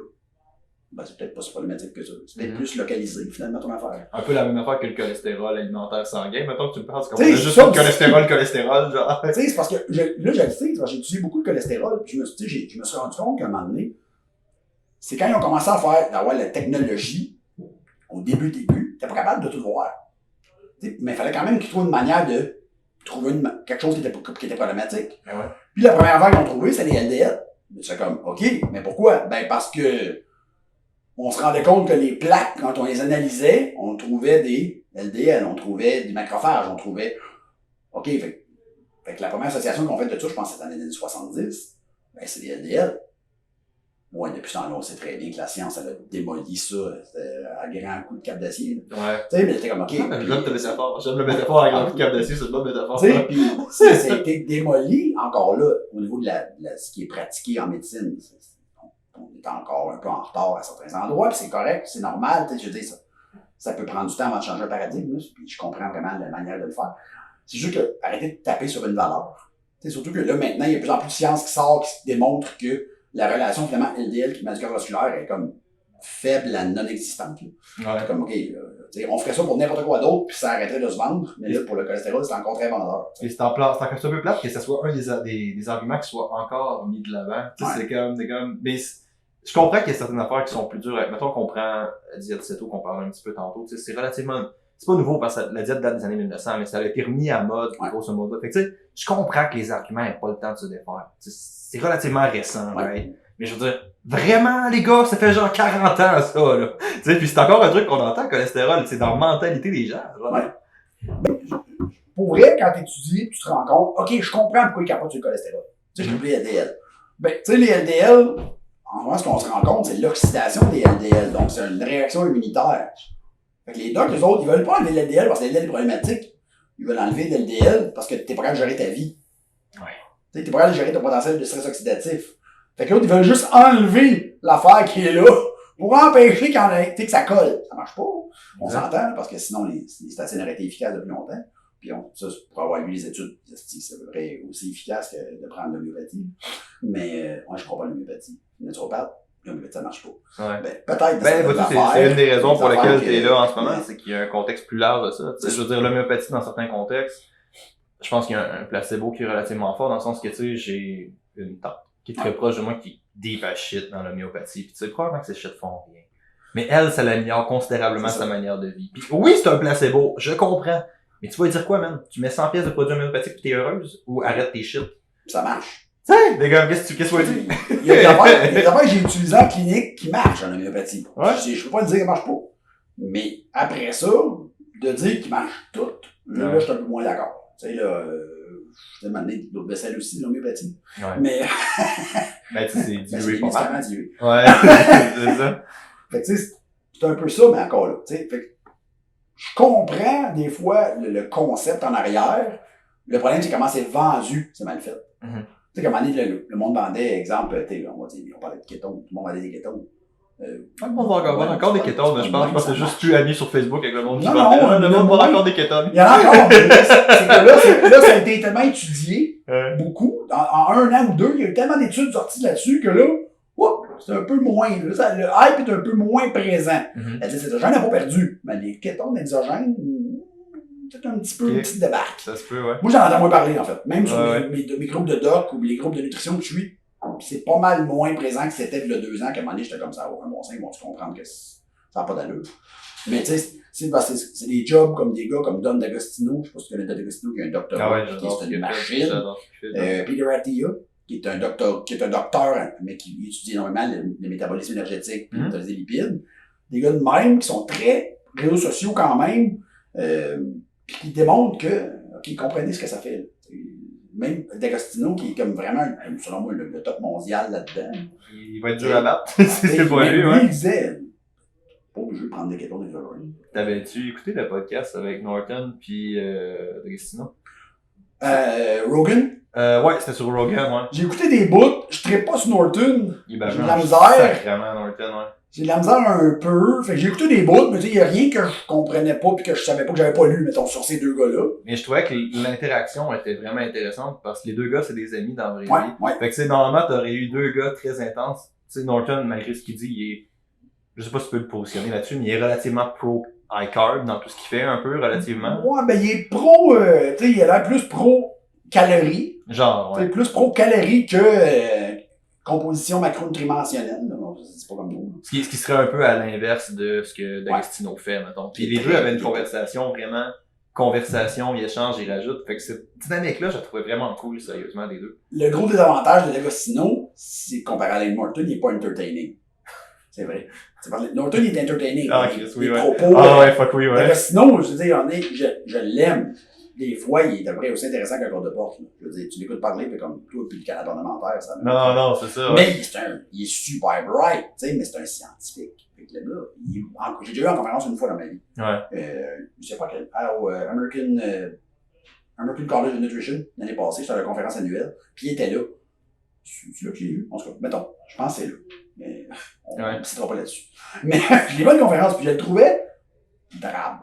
C'est peut-être pas si problématique que ça. C'est peut-être plus localisé, finalement, ton affaire. Un peu la même affaire que le cholestérol alimentaire sanguin. Mettons que tu me parles, c'est comme on a juste le cholestérol, genre. Tu sais, c'est parce que, là, je le sais, j'ai étudié beaucoup le cholestérol, puis je me suis rendu compte qu'à un moment donné, c'est quand ils ont commencé à d'avoir la technologie, au début, t'es pas capable de tout voir. T'sais, mais il fallait quand même qu'ils trouvent une manière de trouver quelque chose qui était problématique. Ouais. Puis la première affaire qu'ils ont trouvé, c'est les LDL. C'est comme, OK, mais pourquoi? Parce que on se rendait compte que les plaques, quand on les analysait, on trouvait des LDL, on trouvait des macrophages, on trouvait... OK, fait que la première association qu'on fait de ça, je pense que c'est dans les années 70, c'est les LDL. Ouais, depuis ce temps-là, on sait très bien que la science, elle a démoli ça à grand coup de cap d'acier. Ouais. Tu sais, mais c'était comme, OK. J'aime le métaphore. J'aime le métaphore à grand coup de cap d'acier, c'est une bonne métaphore. Tu sais, puis ça a été démoli, encore là, au niveau de ce qui est pratiqué en médecine. On est encore un peu en retard à certains endroits, puis c'est correct, c'est normal. Je veux dire, ça peut prendre du temps avant de changer un paradigme, puis je comprends vraiment la manière de le faire. C'est juste que arrêtez de taper sur une valeur. T'sais, surtout que là, maintenant, il y a de plus en plus de sciences qui sortent, qui démontrent que la relation finalement LDL qui est cardiovasculaire est comme faible à non existante. Ouais. Comme, OK, on ferait ça pour n'importe quoi d'autre, puis ça arrêterait de se vendre, mais là, pour le cholestérol, c'est encore très vendeur. Et c'est encore un peu plate que ça soit un des arguments qui soit encore mis de l'avant. C'est comme, mais je comprends qu'il y a certaines affaires qui sont plus dures. Mettons qu'on prend la diète céto qu'on parlait un petit peu tantôt, c'est relativement, c'est pas nouveau parce que la diète date des années 1900, mais ça a été remis à mode, grosso modo. Fait que tu sais, je comprends que les arguments n'aient pas le temps de se défaire. C'est relativement récent, right? Mais je veux dire, vraiment, les gars, ça fait genre 40 ans, ça, là. Tu sais, puis c'est encore un truc qu'on entend, le cholestérol, c'est dans la mentalité des gens, genre. Pour vrai, quand t'étudies, tu te rends compte, OK, je comprends pourquoi ils capotent sur le cholestérol. Tu sais, je les LDL. Tu sais, les LDL, en vrai, ce qu'on se rend compte, c'est l'oxydation des LDL. Donc, c'est une réaction immunitaire. Fait que les docs, eux autres, ils veulent pas enlever le LDL parce que le LDL est problématique. Ils veulent enlever le LDL parce que t'es pas capable de gérer ta vie. T'es pas capable de gérer ton potentiel de stress oxydatif. Fait que l'autre, ils veulent juste enlever l'affaire qui est là pour empêcher qu'il y en ait, que ça colle. Ça marche pas. On s'entend, parce que sinon, les statines auraient été efficaces depuis longtemps. Puis ça, pour avoir lu les études, ça serait aussi efficace que de prendre l'homéopathie. Mais moi, je crois pas à l'homéopathie. Naturopathe, l'homéopathie, ça marche pas. Ouais. Peut-être. C'est une des raisons pour lesquelles tu es là en ce moment, c'est qu'il y a un contexte plus large de ça. Je veux dire, l'homéopathie, dans certains contextes, je pense qu'il y a un placebo qui est relativement fort, dans le sens que, tu sais, j'ai une tante qui est très proche de moi, qui est deep as shit dans l'homéopathie. Puis tu sais, probablement que ces shit font rien. Mais elle, ça l'améliore considérablement sa manière de vie. Puis oui, c'est un placebo, je comprends. Mais tu vas dire quoi, man? Tu mets 100 pièces de produits homéopathiques pis t'es heureuse? Ou arrête tes shit? Ça marche. sais, les gars, qu'est-ce que tu veux dire? Il y a des affaires que j'ai utilisées en clinique qui marchent en homéopathie. Ouais. Je peux pas le dire qu'elles marchent pas. Mais après ça, de dire qu'ils marchent toutes, là, je suis un peu moins d'accord. Tu sais, là, je t'ai demandé d'autres vaisselles aussi, l'homéopathie. Ouais. Mais. Ben, tu sais, c'est dilué c'est pas mal. dilué. Ouais, c'est ça. Fait que, tu sais, c'est un peu ça, mais encore là. Tu sais, fait que je comprends, des fois, le concept en arrière. Le problème, c'est comment c'est vendu, c'est mal fait. Mm-hmm. Tu sais, comme le monde vendait, exemple, on va dire, on parlait de kétones, tout le monde vendait des kétones. Le monde va encore des kétones, je pense que c'est juste plus ami sur Facebook avec le monde qui Non, vend. non, Le monde vend encore des kétones. Il y en a encore, mais c'est que là, ça a été tellement étudié, beaucoup. En 1 an ou 2, il y a eu tellement d'études sorties là-dessus que là, c'est un peu moins, là, le hype est un peu moins présent. Mm-hmm. Cet exogène n'a pas perdu, mais les kétones exogènes, c'est un petit peu une petite débarque. Ça se peut, ouais. Moi, j'en entends moins parler, en fait. Même sur mes groupes de doc ou les groupes de nutrition que je suis, c'est pas mal moins présent que c'était il y a 2 ans, qu'à un moment donné, j'étais comme ça, un bon sens, ils vont-tu comprendre que ça n'a pas d'allure. Mais tu sais, c'est des jobs comme des gars comme Don D'Agostino, je sais pas si tu connais Don D'Agostino, qui est un doctorat, qui est une machine. Peter Attia, qui est un docteur, mais qui étudie énormément le métabolisme énergétique et les lipides. Des gars de même qui sont très réseaux sociaux quand même, puis qui démontrent qu'ils comprenaient ce que ça fait. Même D'Agostino, qui est comme vraiment, selon moi, le top mondial là-dedans. Il va être dur à battre. C'est pas lui, ouais. Il disait, pas obligé de prendre des kétones exogènes. T'avais-tu écouté le podcast avec Norton puis D'Agostino? Rogan? Ouais, c'était sur Rogan, ouais. J'ai écouté des bouts, je traite pas sur Norton. J'ai de la misère. Sacrément Norton, ouais. J'ai de la misère un peu. Fait que j'ai écouté des bouts, mais tu sais, y a rien que je comprenais pas pis que je savais pas, que j'avais pas lu, mettons, sur ces 2 gars-là. Mais je trouvais que l'interaction était vraiment intéressante parce que les 2 gars, c'est des amis dans la vraie vie. Ouais. Fait que c'est normalement, t'aurais eu 2 gars très intenses. Tu sais, Norton, malgré ce qu'il dit, il est, je sais pas si tu peux le positionner là-dessus, mais il est relativement pro high carb dans tout ce qu'il fait, un peu, relativement. Ouais, ben, il est pro, tu sais, il a l'air plus pro calories. Genre, ouais. C'est plus pro calories que composition macronutrimensionnelle. C'est pas comme nous. Ce qui serait un peu à l'inverse de ce que D'Agostino fait, mettons. Puis les deux avaient une conversation, vraiment, ils échangent, ils rajoutent. Fait que cette dynamique-là, je la trouvais vraiment cool, sérieusement, des deux. Le gros désavantage de D'Agostino, c'est comparé à Lane Norton, il est pas entertaining. C'est vrai. Norton, il est entertaining. Ah, Chris, oui, ouais. Propos, ouais, fuck oui, ouais. D'Agostino, je veux dire, je l'aime. Des fois, il est à peu près aussi intéressant qu'un corps de porte. Là. Je veux dire, tu l'écoutes parler, puis comme toi, puis le Canada parlementaire, ça. Non, c'est ça. Mais il est super bright, tu sais, mais c'est un scientifique. Fait que le gars, j'ai déjà eu en conférence une fois dans ma vie. Ouais. Je sais pas quel. Au American College of Nutrition, l'année passée, j'étais à la conférence annuelle, puis il était là. C'est là que j'ai vu. En tout cas, mettons, je pense que c'est là. Mais on ne citera pas là-dessus. Mais je l'ai pas une conférence, puis je le trouvais drabe.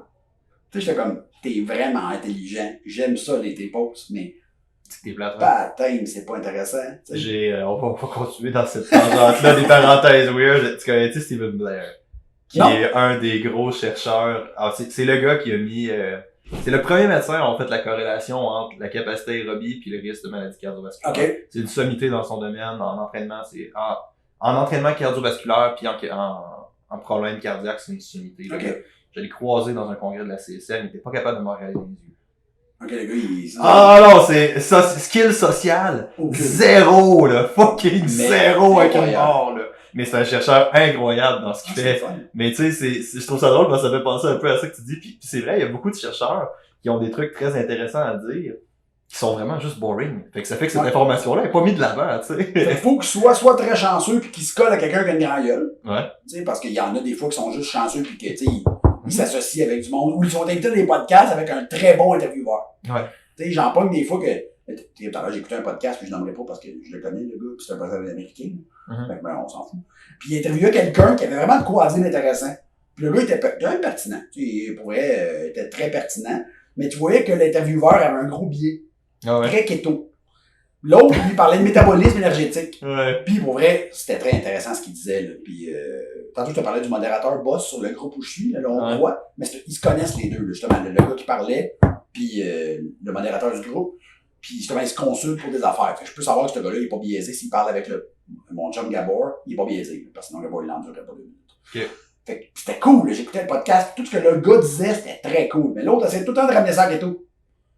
Tu sais, j'étais comme, t'es vraiment intelligent. J'aime ça, tes posts, mais. T'es plate, baptême, c'est pas intéressant. On va continuer dans cette tangente-là, des parenthèses weird. Tu connais Stephen Blair? Qui est un des gros chercheurs. Alors, c'est le gars qui a mis, c'est le premier médecin à avoir fait la corrélation entre la capacité aérobie et le risque de maladie cardiovasculaire. Okay. C'est une sommité dans son domaine, en entraînement, en entraînement cardiovasculaire puis en problème cardiaque, c'est une sommité. Okay. Je l'ai croisé dans un congrès de la CSL, il était pas capable de me regarder dans les yeux. Ok, le gars, il... Non, c'est skill social. Zéro, là. Fucking zéro avec un mort, là. Mais c'est un chercheur incroyable dans ce qu'il fait. Mais tu sais, je trouve ça drôle parce que ça fait penser un peu à ça que tu dis. Puis c'est vrai, il y a beaucoup de chercheurs qui ont des trucs très intéressants à dire, qui sont vraiment juste boring. Fait que ça fait que cette information-là est pas mise de l'avant, tu sais. Il faut qu'il soit très chanceux puis qu'il se colle à quelqu'un qui a une grande gueule. Ouais. Tu sais, parce qu'il y en a des fois qui sont juste chanceux puis que, tu sais, ils s'associent avec du monde, ou ils sont invités à des podcasts avec un très bon intervieweur. Ouais. Tu sais, j'en pogne des fois que, tout à l'heure, j'ai écouté un podcast, puis je nommerai pas parce que je le connais, le gars, puis c'est un podcast américain. Fait que, ben, on s'en fout. Puis il interviewait quelqu'un qui avait vraiment de quoi à dire d'intéressant. Puis le gars était quand même pertinent. Tu sais, il pourrait, était très pertinent. Mais tu voyais que l'intervieweur avait un gros biais. Très keto. L'autre, lui, parlait de métabolisme énergétique. Ouais. Puis pour vrai, c'était très intéressant ce qu'il disait, là. Puis, tantôt, je te parlais du modérateur boss sur le groupe où je suis, là, on voit. Mais ils se connaissent les deux, là, justement. Le gars qui parlait, puis le modérateur du groupe. Puis justement, ils se consultent pour des affaires. Fait que je peux savoir que ce gars-là, il est pas biaisé. S'il parle avec mon chum Gabor, il est pas biaisé. Parce que sinon, Gabor, il n'endurerait pas 2 minutes. Okay. Fait que c'était cool. J'écoutais le podcast. Tout ce que le gars disait, c'était très cool. Mais l'autre, essayait tout le temps de ramener ça en keto.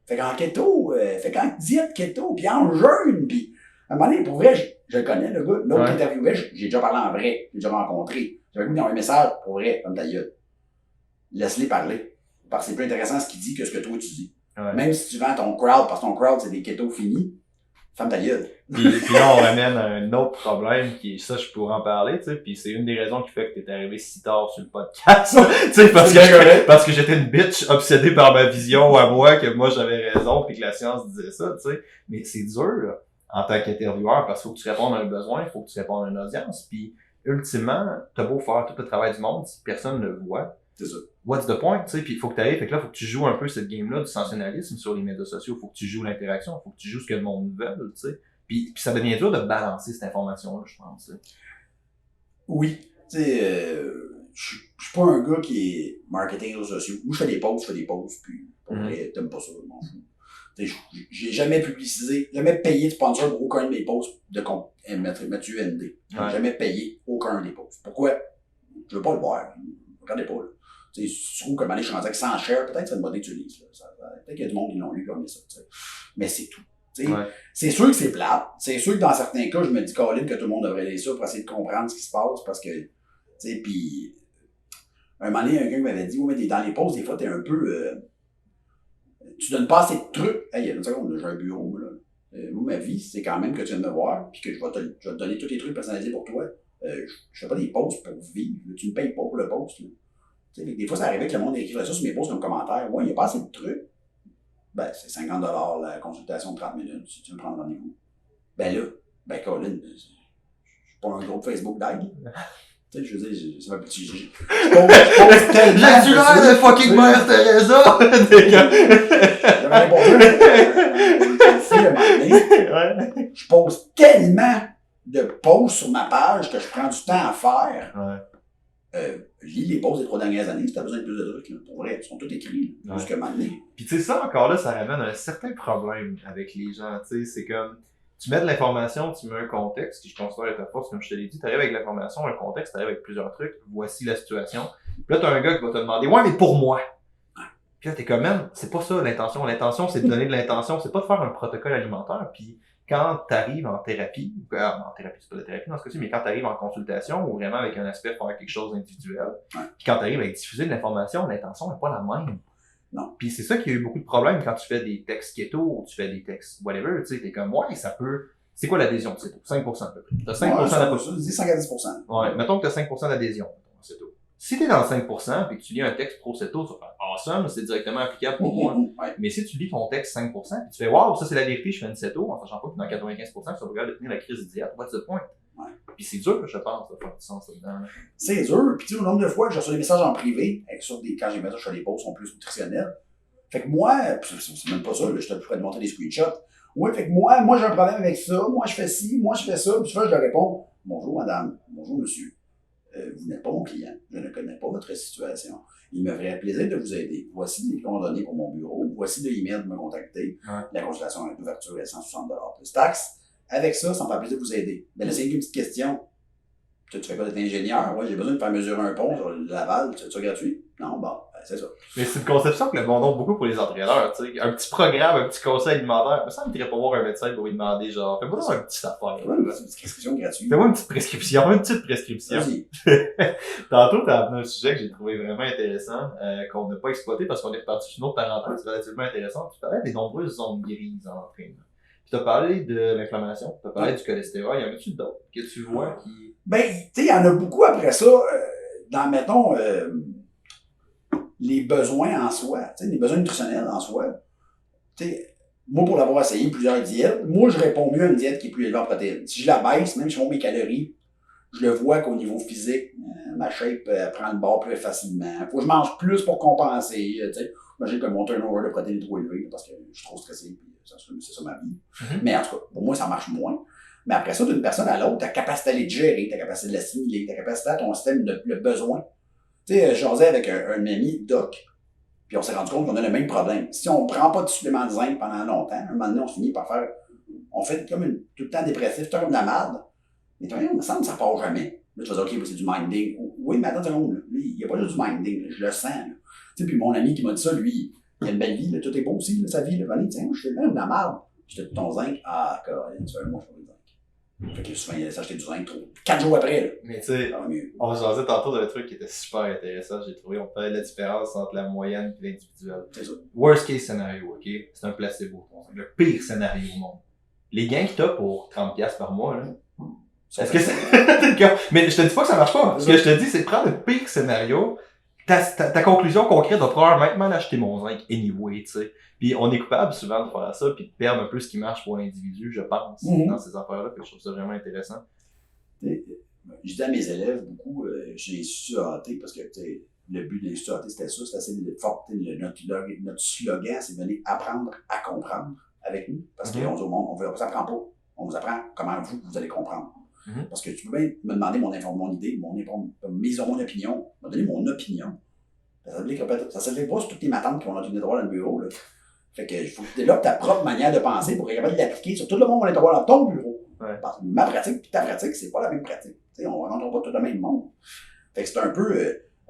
Fait qu'en keto, fait qu'en diète keto, puis en jeûne, puis À un moment donné, pour vrai, je le connais, le gars. L'autre Ouais. qui interviewait, j'ai déjà parlé en vrai. J'ai déjà rencontré. J'avais le goût d'envoyer un message, pour vrai, comme ta gueule. Laisse-les parler. Parce que c'est plus intéressant ce qu'il dit que ce que toi tu dis. Ouais. Même si tu vends ton crowd, parce que ton crowd, c'est des ketos finis, ferme ta gueule. Puis là, on ramène un autre problème qui, ça, je pourrais en parler, tu sais, puis c'est une des raisons qui fait que t'es arrivé si tard sur le podcast, tu sais, parce que j'étais une bitch obsédée par ma vision à moi, que moi j'avais raison, puis que la science disait ça, tu sais. Mais c'est dur, là, en tant qu'intervieweur, parce qu'il faut que tu répondes à un besoin, il faut que tu répondes à une audience, puis ultimement, t'as beau faire tout le travail du monde, si personne ne le voit, C'est ça. what's the point, tu sais, puis il faut que tu ailles, fait que là, faut que tu joues un peu cette game-là du sensationnalisme sur les médias sociaux, faut que tu joues l'interaction, faut que tu joues ce que le monde veut, tu sais. Puis ça devient dur de balancer cette information-là, je pense. Tu sais. Oui. Tu sais, je suis pas un gars qui est marketing réseaux sociaux. Moi, je fais des posts, puis pour vrai, t'aimes pas ça, je m'en fous. Tu sais, j'ai jamais publicisé, jamais payé de sponsor pour aucun de mes posts de compte Mathieu ND. J'ai jamais payé aucun des posts. Pourquoi? Je veux pas le voir. Regardez pas, là. Tu sais, je trouve que je suis rendu avec 100 shares, peut-être c'est une bonne idée que tu lises, là. Peut-être qu'il y a du monde qui l'ont lu comme ça, tu sais. Mais c'est tout. Ouais. C'est sûr que c'est plate. C'est sûr que dans certains cas, je me dis, Colin, que tout le monde devrait lire ça pour essayer de comprendre ce qui se passe parce que, tu sais, puis, un moment donné, quelqu'un m'avait dit, oui, mais dans les pauses, des fois, t'es un peu, tu donnes pas assez de trucs. Hey, il y a une seconde, j'ai un bureau, là. Moi, ma vie, c'est quand même que tu viens de me voir puis que je vais te donner tous les trucs personnalisés pour toi. Je fais pas des posts pour vivre. Là. Tu me payes pas pour le post. Là. Des fois, ça arrivait que le monde écrivait ça sur mes posts comme commentaire. Ouais, il n'y a pas assez de trucs. Ben, c'est 50$ la consultation de 30 minutes si tu veux prendre rendez-vous. Ben là, ben Colin, je suis pas un groupe Facebook d'aide. Tu sais, je veux dire, c'est un petit. Je pose tellement. J'ai-tu l'air de fucking Mère Teresa? J'avais pas vu. Je pose tellement de posts sur ma page que je prends du temps à faire. Ouais. Lis les posts des 3 dernières années si t'as besoin de plus de trucs. Là. Pour vrai, ils sont tous écrits. Plus que maintenant. Puis tu sais, ça encore là, ça ramène un certain problème avec les gens. Tu sais, c'est comme, tu mets de l'information, tu mets un contexte, qui je considère être ta force, comme je te l'ai dit, t'arrives avec l'information, un contexte, t'arrives avec plusieurs trucs, voici la situation. Puis là, t'as un gars qui va te demander, ouais, mais pour moi. Puis là, t'es comme, même, c'est pas ça l'intention. L'intention, c'est de donner de l'intention, c'est pas de faire un protocole alimentaire. Puis quand t'arrives en thérapie, en thérapie, c'est pas de la thérapie dans ce cas-ci, mais quand t'arrives en consultation, ou vraiment avec un aspect de faire quelque chose d'individuel, puis quand t'arrives à diffuser de l'information, l'intention n'est pas la même. Non. Puis c'est ça qui a eu beaucoup de problèmes quand tu fais des textes keto ou tu fais des textes whatever, tu sais, t'es comme, ouais, ça peut... C'est quoi l'adhésion de keto? 5% à peu près. T'as 5% d'adhésion. Je dis 5 à 10%. Ouais, mettons que t'as 5% d'adhésion, c'est tout. Si t'es dans le 5% et que tu lis un texte pro-ceto, tu vas faire awesome, c'est directement applicable pour moi. Ouais. Mais si tu lis ton texte 5% puis tu fais wow, ça c'est la vérité, je fais une ceto, en sachant pas que dans 95%, tu vas regarder de tenir la crise d'hier, what's the point? Ouais. Puis c'est dur, je pense, de faire du sens là-dedans. Là. C'est dur, puis tu sais, au nombre de fois que je reçois des messages en privé, quand j'ai mis ça sur les posts, sont plus nutritionnels. Fait que moi, c'est même pas ça, là, je te pourrais te montrer des screenshots. Ouais, fait que moi j'ai un problème avec ça, moi je fais ci, moi je fais ça, puis tu vois, je leur réponds, bonjour madame, bonjour monsieur. Vous n'êtes pas mon client, je ne connais pas votre situation. Il me ferait plaisir de vous aider. Voici les coordonnées pour mon bureau, voici le email de me contacter. Ouais. La consultation avec l'ouverture est 160$ plus taxes. Avec ça, ça me fait plaisir de vous aider. Ben là, c'est une petite question. Tu fais quoi d'être ingénieur? Ouais, j'ai besoin de faire mesurer un pont sur le Laval. C'est ça gratuit? Non, bon, ben, c'est ça. Mais c'est une conception que le monde a beaucoup pour les entraîneurs, tu sais. Un petit programme, un petit conseil alimentaire. Ça me dirait pas voir un médecin pour lui demander, genre, fais-moi une petite affaire. Ouais, une petite prescription gratuite. Fais-moi une petite prescription. Vas-y. Tantôt, t'as amené un sujet que j'ai trouvé vraiment intéressant, qu'on n'a pas exploité parce qu'on est reparti sur une autre parenthèse relativement intéressante. Tu parlais des nombreuses zones grises en entraînement. Puis t'as parlé de l'inflammation, t'as parlé du cholestérol. Y en a-tu d'autres que tu vois qui... Ben, tu sais, il y en a beaucoup après ça, dans, mettons, les besoins en soi, tu sais, les besoins nutritionnels en soi. Tu sais, moi, pour l'avoir essayé plusieurs diètes, moi, je réponds mieux à une diète qui est plus élevée en protéines. Si je la baisse, même si je monte mes calories, je le vois qu'au niveau physique, ma shape prend le bord plus facilement. Faut que je mange plus pour compenser, tu sais. Moi, j'ai comme mon turnover de protéines trop élevé parce que je suis trop stressé, puis c'est ça ma vie. Mm-hmm. Mais en tout cas, pour moi, ça marche moins. Mais après ça, d'une personne à l'autre, ta capacité à les gérer, ta capacité de l'assimiler, ta capacité à ton système, le besoin. Tu sais, je jasais avec un ami, Doc, puis on s'est rendu compte qu'on a le même problème. Si on prend pas de supplément de zinc pendant longtemps, un moment donné, on finit par faire, on fait comme tout le temps dépressif, tout comme de la merde. Mais toi, il me semble que ça part jamais. Là, tu vas dire, OK, c'est du minding. Oui, mais attends une seconde, lui, il n'y a pas juste du minding, là, je le sens. Tu sais, puis mon ami qui m'a dit ça, lui, il a une belle vie, là, tout est beau aussi, là, sa vie, là, tiens, je fais même de la merde. Je te dis ton zinc, ah, tu fais un mois, je fais le zinc. Fait que souvent, il allait s'acheter du zinc 4 jours après, là. Mais tu sais, Ça va mieux. on jasait tantôt d'un truc qui était super intéressant, j'ai trouvé. On parlait de la différence entre la moyenne et l'individuel. C'est ça. Worst case scénario, ok? C'est un placebo. Le pire scénario au monde. Les gains que t'as pour 30$ par mois, là. Est-ce que c'est... Mais je te dis pas que ça marche pas. Ce que je te dis, c'est de prendre le pire scénario. Ta conclusion concrète va probablement acheter mon zinc anyway, tu sais. Puis on est coupable souvent de faire ça, puis de perdre un peu ce qui marche pour l'individu, je pense, dans ces affaires-là. Puis je trouve ça vraiment intéressant. Je dis à mes élèves beaucoup, j'ai l'Institut AAT, parce que le but de l'Institut AAT, c'était ça, c'était assez fort. Notre slogan, c'est de venir apprendre à comprendre avec nous. Parce qu'on dit au monde, on ne vous apprend pas. On vous apprend comment vous allez comprendre. Parce que tu peux bien me demander mon idée, mon opinion, me donner mon opinion. Ça ne s'applique pas sur toutes les matantes qui vont dans une droit dans le bureau. Là. Fait que il faut que tu développes ta propre manière de penser pour être capable de l'appliquer sur tout le monde qui va dans ton bureau. Ouais. Parce que ma pratique et ta pratique, c'est pas la même pratique. T'sais, on ne rencontre pas tout le même monde. Fait que c'est un peu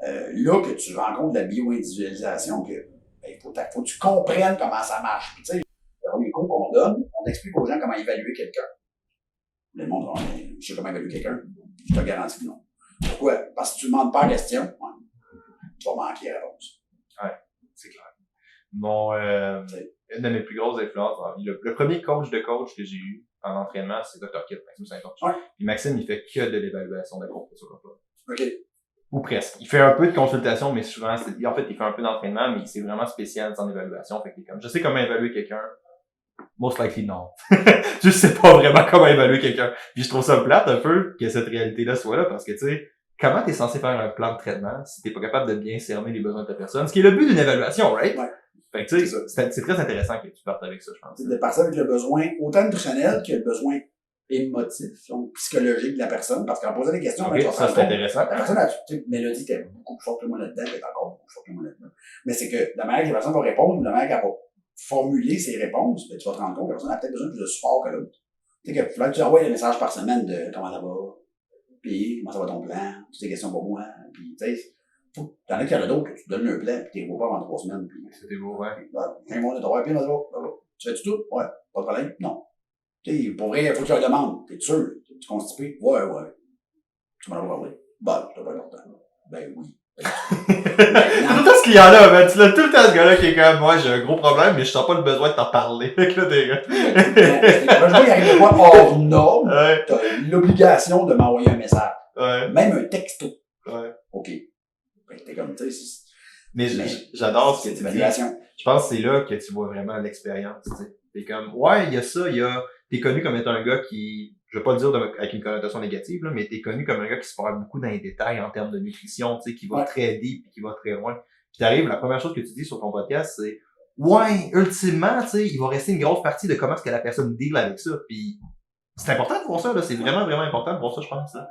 là que tu rencontres la bio-individualisation que faut que tu comprennes comment ça marche. Puis, tu sais, le premier cours qu'on donne, on explique aux gens comment évaluer quelqu'un. Le monde, je sais comment évaluer quelqu'un. Je te garantis que non. Pourquoi? Parce que tu ne demandes pas la question, tu vas manquer la réponse. Ouais, c'est clair. Une de mes plus grosses influences dans la vie, le premier coach que j'ai eu en entraînement, c'est Dr. Kit, Maxime Saint-Onge. Ouais. Puis Maxime, il fait que de l'évaluation de compétition sur l'emploi. OK. Ou presque. Il fait un peu de consultation, mais souvent, en fait, il fait un peu d'entraînement, mais c'est vraiment spécial en évaluation. Fait que comme, je sais comment évaluer quelqu'un. Most likely, non. Je sais pas vraiment comment évaluer quelqu'un. Puis je trouve ça plate un peu que cette réalité-là soit là, parce que, tu sais, comment t'es censé faire un plan de traitement si t'es pas capable de bien cerner les besoins de ta personne? Ce qui est le but d'une évaluation, right? Ouais. Fait que, tu sais, c'est très intéressant que tu partes avec ça, je pense. C'est de partir avec le besoin autant nutritionnel que le besoin émotif, donc psychologique de la personne, parce qu'en posant des questions, ça c'est intéressant. La personne a, Mélodie était beaucoup plus forte que moi là-dedans, elle est encore beaucoup plus forte que moi là-dedans. Mais c'est que la manière que la personne va répondre, la manière qu'elle va formuler ses réponses, ben, tu vas te rendre compte que la personne a peut-être besoin de plus de support que l'autre. Tu sais, que tu envoies des messages par semaine de comment ça va, puis comment ça va ton plan, toutes ces questions pour moi, puis tu sais, t'en as qui en a d'autres que tu donnes un plan, puis t'es beau pas avant 3 semaines, puis. C'était beau, ouais. Un mois de travail, puis tu fais-tu tout? Ouais, pas de problème? Non. Tu sais, pour vrai, il faut que tu leur demandes. T'es sûr? Tu constipé? Ouais. Tu m'en as parlé? Ben, c'est pas important. Ben oui. Tout le temps ce client-là, ben, tu l'as tout le temps ce gars-là qui est comme, moi, j'ai un gros problème, mais je sens pas le besoin de t'en parler. Fait que là, t'es gars. Je vois qu'il arrive de quoi hors norme. Ouais. T'as l'obligation de m'envoyer un message. Ouais. Même un texto. Ouais. OK. Fait que t'es comme, tu sais, mais j'adore cette évaluation. Je pense que c'est là que tu vois vraiment l'expérience, tu sais. T'es comme, ouais, il y a ça, t'es connu comme étant un gars qui, je veux pas le dire avec une connotation négative, là, mais t'es connu comme un gars qui se parle beaucoup dans les détails en termes de nutrition, tu sais, qui va très deep et qui va très loin. Puis t'arrives, la première chose que tu dis sur ton podcast, c'est, ouais, ultimement, tu sais, il va rester une grosse partie de comment est-ce que la personne deal avec ça. Puis c'est important de voir ça, là, c'est vraiment, vraiment important de voir ça, je pense, là.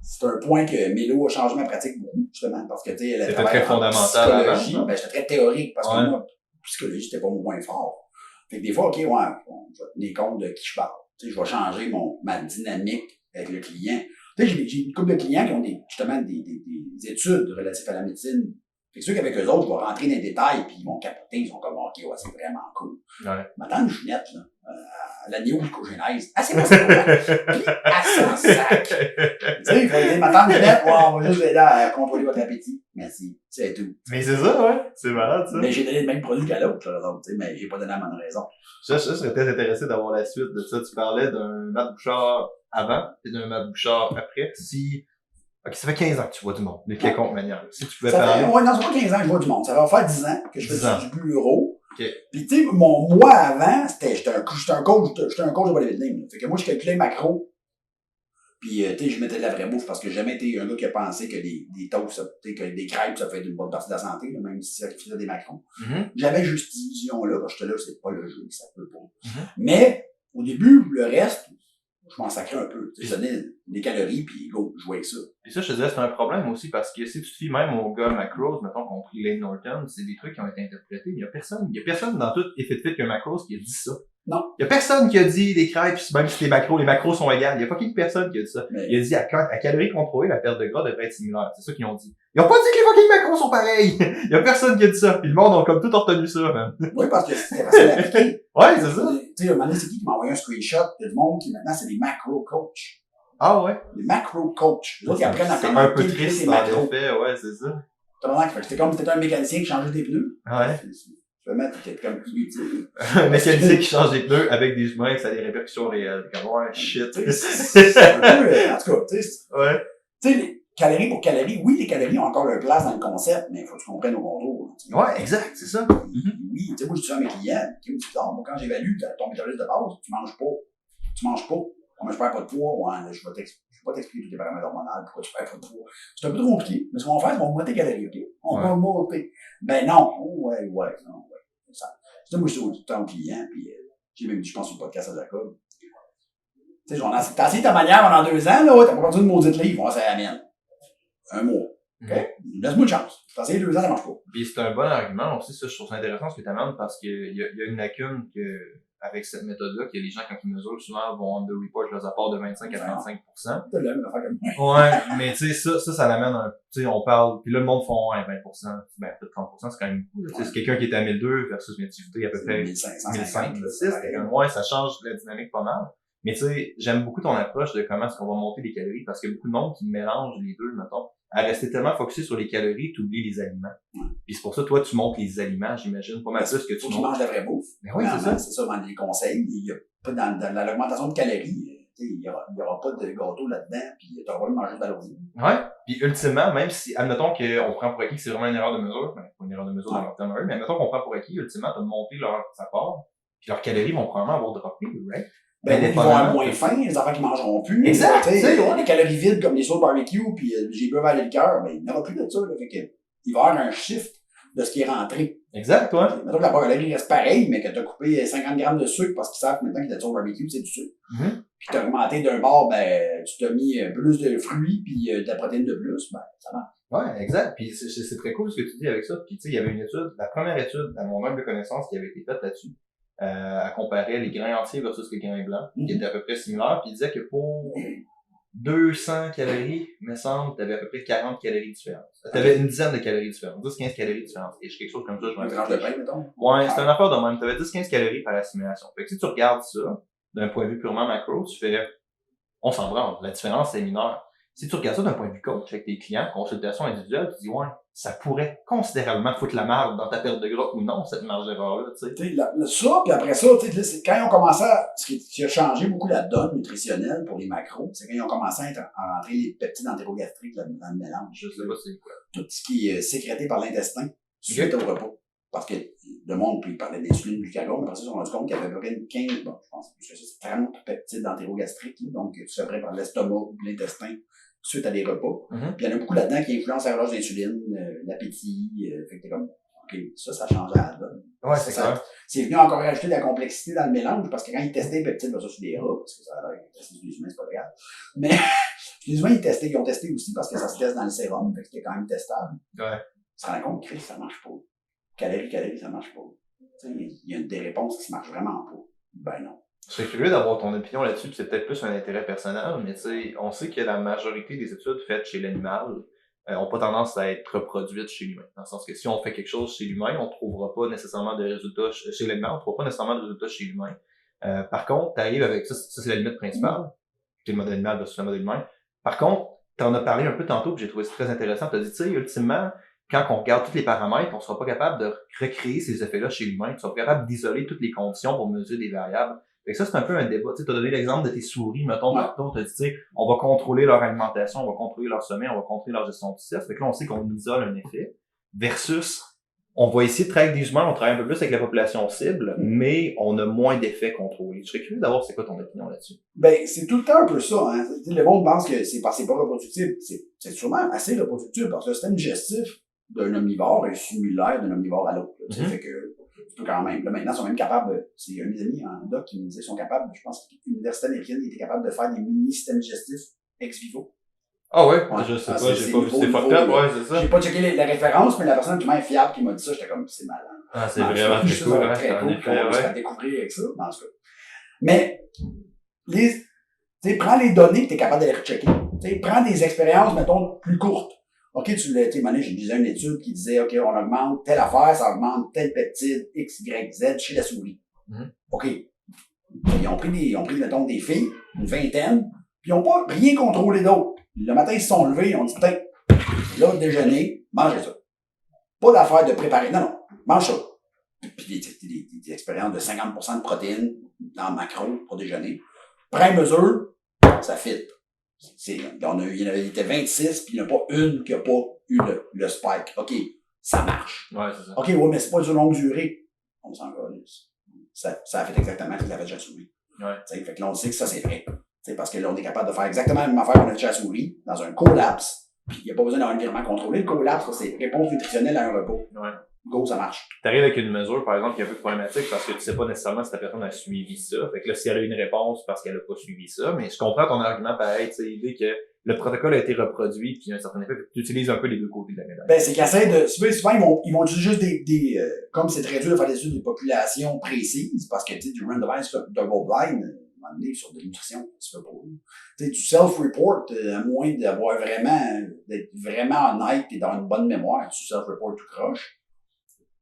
C'est un point que Mélo a changé ma pratique beaucoup, justement, parce que, tu sais, elle a travaillé en psychologie. Ben, j'étais très théorique, parce que moi, psychologie, c'était pas mon point fort. Fait que des fois, OK, je vais tenir compte de qui je parle. Tu sais, je vais changer ma dynamique avec le client. Tu sais, j'ai une couple de clients qui ont justement des études relatives à la médecine. Fait que ceux qu'avec eux autres, je vais rentrer dans les détails, puis ils vont capoter, ils sont comme, OK, ouais, c'est vraiment cool. Ouais. Ma tante Junette, là, la néo-glycogénèse, elle sait pas c'est quoi. Puis, elle s'en sac. Tu sais, il faut dire, ma tante Junette, on va juste aider à contrôler votre appétit. Merci. C'est tout. Mais c'est ça, ouais. C'est malade, ça. Mais j'ai donné le même produit qu'à l'autre, là, donc, tu sais, mais j'ai pas donné la bonne raison. Je serais peut-être intéressé d'avoir la suite de ça. Tu parlais d'un Matt Bouchard avant et d'un Matt Bouchard après. Ok, ça fait 15 ans que tu vois du monde, de quelconque manière. Si tu pouvais parler. Ouais, non, c'est pas 15 ans que je vois du monde. Ça va faire 10 ans que je fais du bureau. Okay. Puis, tu sais, mon moi avant, j'étais un coach de bodybuilding. Fait que moi, je calculais macro. Puis, tu sais, je mettais de la vraie bouffe parce que j'ai jamais été un gars qui a pensé que des toasts, que des crêpes, ça fait une bonne partie de la santé, même si ça faisait des macros. J'avais juste cette vision-là, parce que j'étais là, c'est pas le jeu, ça peut pas. Mais, au début, le reste, je m'en sacrais un peu. Je donnais des calories, puis go, je jouais avec ça. Et ça, je te disais, c'est un problème aussi, parce que si tu te fies même aux gars macros, mettons qu'on pris Lane Norton, c'est des trucs qui ont été interprétés. Il y a personne dans tout Effet Fit que macros qui a dit ça. Non. Il y a personne qui a dit des crêpes, même si les macros sont égales. Il y a fucking personne qui a dit ça. Mais... Il a dit à calories contrôlées, la perte de gras devrait être similaire. C'est ça qu'ils ont dit. Ils ont pas dit que les fucking macros sont pareils. Il y a personne qui a dit ça. Puis le monde a comme tout retenu ça, man. Oui, parce que c'est facile à appliquer. Ouais, c'est ça. tu sais, un moment donné, c'est qui m'a envoyé un screenshot de du monde qui maintenant, c'est des macro coachs. Ah ouais? Les macro coachs. Les autres, ils apprennent à C'est comment un peu calculer triste, tes en macros. effet, ouais, c'est ça. C'était comme si t'étais un mécanicien qui changeait tes pneus. Ouais. Tu vas mettre, t'es comme inutile. Un mécanicien qui change des pneus avec des humains, ça a des répercussions réelles. Comme, ouais, shit. C'est un peu, en tout cas, tu sais. Ouais. Tu sais, les calories pour calories, oui, les calories ont encore leur place dans le concept, mais il faut que tu comprennes au contrôle. Ouais, exact, c'est ça. Oui, tu sais, moi, je dis ça à mes clients, qui me disent, moi, quand j'évalue ton métabolisme de base, tu manges pas. Moi, je perds pas de poids, ouais, là, je vais pas t'expliquer tous les paramètres hormonaux, pourquoi tu perds pas de poids. C'est un peu trop compliqué, mais ce qu'on va faire, c'est qu'on va monter tes calories, ok? On va monter. Ben non, ouais. Ça. C'est ça, moi, je suis tout le temps au client, puis j'ai même dit, je pense, sur le podcast à Jacob. Tu sais, genre, t'as essayé ta manière pendant 2 ans, là, t'as pas perdu une maudite livre, moi, c'est la mienne. Un mois. OK? Laisse-moi une chance. T'as essayé 2 ans, ça marche pas. Puis c'est un bon argument aussi, ça, je trouve ça intéressant ce que tu amènes parce qu'il y a une lacune avec cette méthode-là, que les gens, quand ils mesurent, souvent vont underreport leurs apports de 25 à 35%. T'as la même affaire comme moi. Ouais, mais tu sais, ça l'amène tu sais, on parle, puis là, le monde font, ouais, 20%, ben, peut-être 30%, c'est quand même cool. Tu sais, c'est quelqu'un qui est à 1002 versus une activité à peu près 1500, 1600, c'est comme, ouais, ça change la dynamique pas mal. Mais tu sais, j'aime beaucoup ton approche de comment est-ce qu'on va monter les calories, parce qu'il y a beaucoup de monde qui mélange les deux, mettons. À rester tellement focusé sur les calories, tu oublies les aliments. Puis c'est pour ça, toi, tu montes les aliments, j'imagine, pas mal plus que tu montes. Tu manges de la vraie bouffe. Mais oui, c'est ça. C'est ça, dans les conseils. Il y a pas dans l'augmentation de calories, il y aura pas de gâteau là-dedans, puis tu n'auras pas de manger de ballonné. Ouais. Puis ultimement, même si, admettons qu'on prend pour acquis que c'est vraiment une erreur de mesure, ben, pas une erreur de mesure dans leur terme, mais admettons qu'on prend pour acquis, ultimement, tu as monté leur apport, puis leurs calories vont probablement avoir droppé, right? Ben, ils vont avoir moins faim, les enfants qui mangeront plus. Exact. Les calories vides comme les sauces barbecue, puis j'ai bu avaler le cœur, mais il n'y aura plus de ça. Là, fait que, il va y avoir un shift de ce qui est rentré. Exact, ouais. Mettons que la calorie reste pareille, mais que tu as coupé 50 grammes de sucre parce qu'ils savent que maintenant qu'il y a de sauce barbecue, c'est du sucre. Puis tu as augmenté d'un bord, ben, tu t'as mis plus de fruits, puis de la protéine de plus, ben, ça marche. Ouais, exact. Puis c'est très cool ce que tu dis avec ça. Puis tu sais, il y avait une étude, la première étude, à mon humble connaissance, qui avait été faite là-dessus. À comparer les grains entiers versus les grains blancs, qui étaient à peu près similaires, puis il disait que pour 200 calories, me semble, t'avais à peu près 40 calories différentes. T'avais une dizaine de calories différentes, 10-15 calories différentes. Et quelque chose comme ça, je m'en rappelle. Un tranche de pain, mettons? Ouais, c'est une affaire de même. T'avais 10-15 calories par assimilation. Fait que si tu regardes ça, d'un point de vue purement macro, tu fais, on s'en branle. La différence, c'est mineure. Si tu regardes ça d'un point de vue coach avec tes clients, consultation individuelle, tu dis, ouais, ça pourrait considérablement foutre la marde dans ta perte de gras ou non, cette marge d'erreur-là, tu sais. Ça, puis après ça, quand ils ont commencé ce qui a changé beaucoup la donne nutritionnelle pour les macros, c'est quand ils ont commencé à rentrer les peptides entérogastriques dans le mélange. Je sais pas c'est quoi. Tout ce qui est sécrété par l'intestin suite au repas. Parce que le monde, puis il parlait d'insuline, glucagon, mais après ça, ils se sont rendus compte qu'il y avait à peu près une 15, bon, je pense plus que ça, c'est 30 peptides entérogastriques, donc tu serais par l'estomac ou l'intestin suite à des repas. Puis il y en a beaucoup là-dedans qui influencent la relâche d'insuline, l'appétit, fait que t'es comme, ok, ça change la donne. Ouais, c'est ça. C'est venu encore rajouter de la complexité dans le mélange, parce que quand ils testaient les peptides, ça sur des rats, parce que ça a l'air que tester les humains, c'est pas grave. Mais les humains, ils ont testé aussi parce que ça se teste dans le sérum, fait que c'était quand même testable. Ouais. Ils se rendaient compte que ça marche pas. Calories, ça marche pas. Il y a des réponses qui marchent vraiment pas. Ben non. Je serais curieux d'avoir ton opinion là-dessus, puis c'est peut-être plus un intérêt personnel, mais tu sais, on sait que la majorité des études faites chez l'animal ont pas tendance à être reproduites chez l'humain. Dans le sens que si on fait quelque chose chez l'humain, on trouvera pas nécessairement de résultats chez l'animal, on trouvera pas nécessairement de résultats chez l'humain. Par contre, t'arrives avec ça c'est la limite principale, qui est le modèle animal versus le modèle humain. Par contre, t'en as parlé un peu tantôt, puis j'ai trouvé ça très intéressant. T'as dit, tu sais, ultimement, quand on regarde tous les paramètres, on sera pas capable de recréer ces effets-là chez l'humain. Tu seras pas capable d'isoler toutes les conditions pour mesurer des variables. Fait que ça, c'est un peu un débat. Tu sais, t'as donné l'exemple de tes souris, mettons, tantôt, t'as dit, tu sais, on va contrôler leur alimentation, on va contrôler leur sommeil, on va contrôler leur gestion du stress. Fait que là, on sait qu'on isole un effet. Versus, on va essayer de travailler avec des humains, on travaille un peu plus avec la population cible, mais on a moins d'effets contrôlés. Je serais curieux d'avoir c'est quoi ton opinion là-dessus. Ben, c'est tout le temps un peu ça, hein. Le monde pense que c'est parce que c'est pas reproductible. C'est sûrement assez reproductible parce que le système digestif d'un omnivore est similaire d'un omnivore à l'autre. Fait que tu peux quand même. Là, maintenant, ils sont même capables, c'est un de mes amis en doc qui me disait, ils sont capables, je pense qu'une université américaine était capable de faire des mini-systèmes digestifs ex vivo. Ah ouais? Je sais pas, j'ai pas vu, c'est fucked up, ouais, c'est ça. J'ai pas checké la référence, mais la personne qui m'a fiable qui m'a dit ça, j'étais comme, c'est malin. Ah, c'est vraiment très cool, hein. Très cool, on va découvrir avec ça, en tout cas. Mais, prends les données que t'es capable de les rechecker. Prends des expériences, mettons, plus courtes. OK, j'ai disais une étude qui disait, OK, on augmente telle affaire, ça augmente tel peptide, X, Y, Z chez la souris. OK. Ils ont pris, mettons, des filles, une vingtaine, puis ils n'ont pas rien contrôlé d'autre. Le matin, ils se sont levés, ils ont dit, putain, là, déjeuner, mangez ça. Pas d'affaire de préparer. Non, mange ça. Puis des expériences de 50% de protéines dans le macro pour déjeuner. Prends mesure, ça fit. Il y en avait 26, puis il n'y en a pas une qui n'a pas eu le spike. OK, ça marche. Ouais, c'est ça. OK, ouais, mais c'est pas de longue durée. On s'en va. Ça a fait exactement ce que l'avait déjà souris. Ouais. Fait que là, on sait que ça, c'est vrai. T'sais, parce que là, on est capable de faire exactement la même affaire qu'on a déjà souris dans un collapse. Puis il n'y a pas besoin d'avoir un virement contrôlé. Le collapse, c'est réponse nutritionnelle à un repos. Ouais. Go, ça marche. T'arrives avec une mesure, par exemple, qui est un peu problématique parce que tu sais pas nécessairement si ta personne a suivi ça. Fait que là, si elle a une réponse parce qu'elle a pas suivi ça, mais je comprends ton argument pareil, tu sais, l'idée que le protocole a été reproduit puis il y a un certain effet, tu utilises un peu les deux côtés de la médaille. Ben, c'est qu'ils essaient de, souvent, ils vont utiliser juste comme c'est très dur de faire des études de population précises, parce que, tu sais, du randomized double blind, à un moment donné, sur de la nutrition, tu fais pas. Tu sais, du self-report, à moins d'avoir d'être vraiment honnête et d'avoir une bonne mémoire, du self-report tout croche.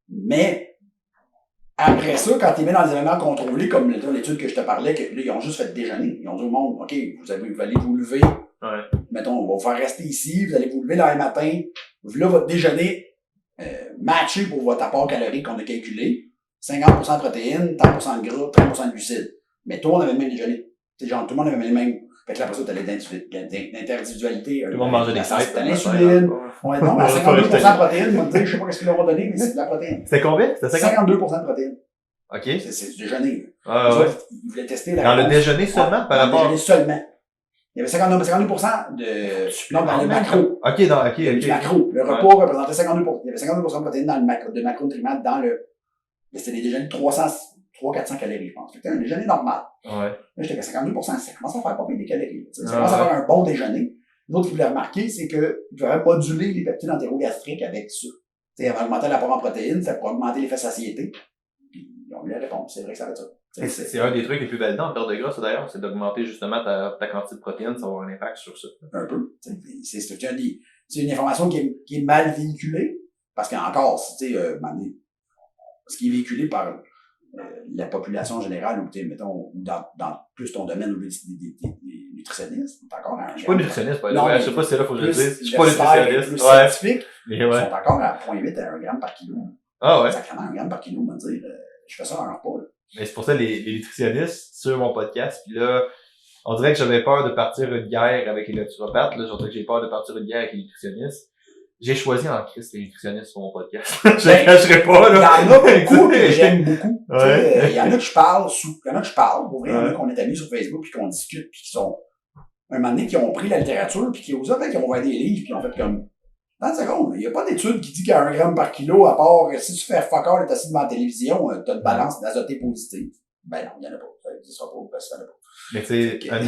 Mais, après ça, quand tu les mets dans des événements contrôlés, comme l'étude que je te parlais, que là, ils ont juste fait déjeuner. Ils ont dit au monde, OK, vous allez vous lever. Ouais. Mettons, on va vous faire rester ici, vous allez vous lever là le matin. Là, votre déjeuner, matché pour votre apport calorique qu'on a calculé. 50% de protéines, 30% de gras, 30% de glucides. Mais toi, on avait le même déjeuner. T'sais, genre, tout le monde avait le même. Fait que là, après ça, t'as l'individualité. Tout le monde mangeait des fêtes. T'as l'insuline. Ouais, non, à 52% de protéines, on va dire, je sais pas ce qu'ils leur ont donné, mais c'est de la protéine. C'était combien? C'était 52% de protéines. OK. C'est du déjeuner. Ah, ouais. Ils voulaient tester la Dans le réponse. déjeuner seulement, par Dans le rapport. déjeuner seulement. Il y avait 52% de. Non, dans le macro. OK, Du macro. Le repas représentait 52%. Il y avait 52% de protéines dans le macronutriments dans le. Mais c'était des déjeuners de 300-400 calories, je pense. C'était un déjeuner normal. Ouais. Là, j'étais à 52%, ça commence à faire pas bien des calories. Ça commence à faire un bon déjeuner. L'autre qui voulait remarquer, c'est qu'ils pouvaient moduler les peptides entérogastriques avec ça. Ils avaient augmenté l'apport en protéines, ça pourrait augmenter l'effet satiété. Puis ils ont eu la réponse. C'est vrai que ça va être ça. C'est un des trucs les plus validants en perte de gras, ça d'ailleurs, c'est d'augmenter justement ta quantité de protéines, ça va avoir un impact sur ça. Un peu. C'est une information qui est mal véhiculée, parce qu'encore, tu sais, ce qui est véhiculé par la population générale, ou mettons, dans plus ton domaine, ou des nutritionnistes, c'est encore un. Je suis pas nutritionniste, par exemple. Je sais pas si c'est là, faut que je le dise. Je suis pas nutritionniste. Plus scientifique. Mais ouais. Ils sont encore à 0.8 à 1 gramme par kilo. Ah ouais? Sacrément, 1 gramme par kilo, on va dire, je fais ça à un repas, là. Mais c'est pour ça les nutritionnistes sur mon podcast, puis là, on dirait que j'avais peur de partir une guerre avec les naturopathes, là, j'entends que j'ai peur de partir une guerre avec les nutritionnistes. J'ai choisi en Christ les nutritionnistes sur mon podcast. Je ne cacherai pas, là. Il y en a beaucoup que j'aime beaucoup. Ouais. Il y en a que je parle, pour vrai, il y en a qu'on est amis sur Facebook, puis qu'on discute, puis qui sont, un moment donné, qui ont pris la littérature, puis qui ont ouvert des livres, puis ont fait comme, 30 secondes, il n'y a pas d'étude qui dit qu'il y a 1 gramme par kilo, à part si tu fais fuck all et t'es assis devant la télévision, t'as une balance d'azoté positive. Ben non, il n'y en a pas. Ça n'existera pas, parce que ça n'en a pas. Mais tu sais, un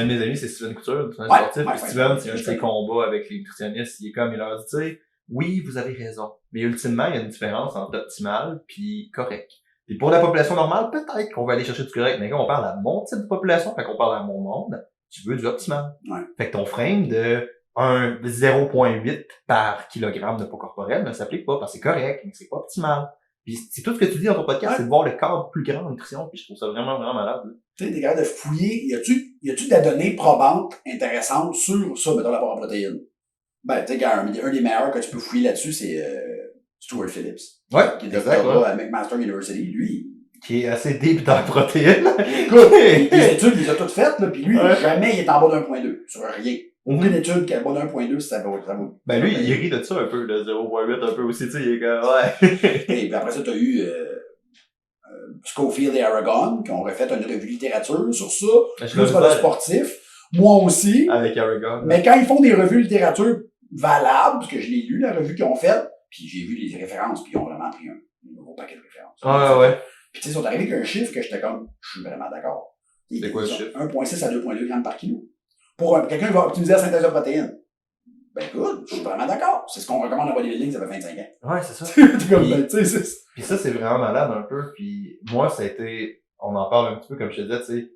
de mes amis, c'est Steven Couture, c'est un sportif. Puis Steven, c'est un de ses combats avec les nutritionnistes. Il leur dit, tu sais, oui, vous avez raison. Mais ultimement, il y a une différence entre optimal puis correct. Et pour la population normale, peut-être qu'on va aller chercher du correct. Mais quand on parle à mon type de population, fait qu'on parle à mon monde, tu veux du optimal. Ouais. Fait que ton frame de 0.8 par kilogramme de poids corporel ne s'applique pas parce que c'est correct, mais c'est pas optimal. Puis c'est tout ce que tu dis dans ton podcast, c'est de voir le cadre plus grand en nutrition, puis je trouve ça vraiment, vraiment malade. Tu sais, t'es capable de fouiller, y a-tu de la donnée probante intéressante sur ça, mettons l'apport en protéines? Ben, tu sais, un des meilleurs que tu peux fouiller là-dessus, c'est Stuart Phillips. Ouais, qui est doctorat à McMaster University, lui. Qui est assez deep dans la protéine. Écoute, les études, il les a toutes faites, là, puis lui, jamais il est en bas d'1.2, sur rien. Aucune étude qui est en bas d'1.2, ça vaut. Ben lui, il rit de ça un peu, de 0.8 un peu aussi, tu sais, il est comme, ouais. Et puis après ça, t'as eu Schofield et Aragon, qui ont refait une revue de littérature sur ça, plus pour le sportif. Moi aussi. Avec Aragon. Mais quand ils font des revues de littérature valables, parce que je l'ai lu, la revue qu'ils ont faite, puis j'ai vu les références, puis ils ont vraiment pris un nouveau paquet de références. Ah ouais. Puis tu sais, ils sont arrivés avec un chiffre que j'étais comme, je suis vraiment d'accord. C'est quoi le chiffre? 1.6 à 2.2 grammes par kilo. Pour quelqu'un qui va optimiser la synthèse de protéines. Ben écoute, je suis vraiment d'accord. C'est ce qu'on recommande en bodybuilding, ça fait 25 ans. Ouais, c'est ça. Puis ça, c'est vraiment malade un peu. Puis moi, ça a été, on en parle un petit peu comme je te disais, tu sais,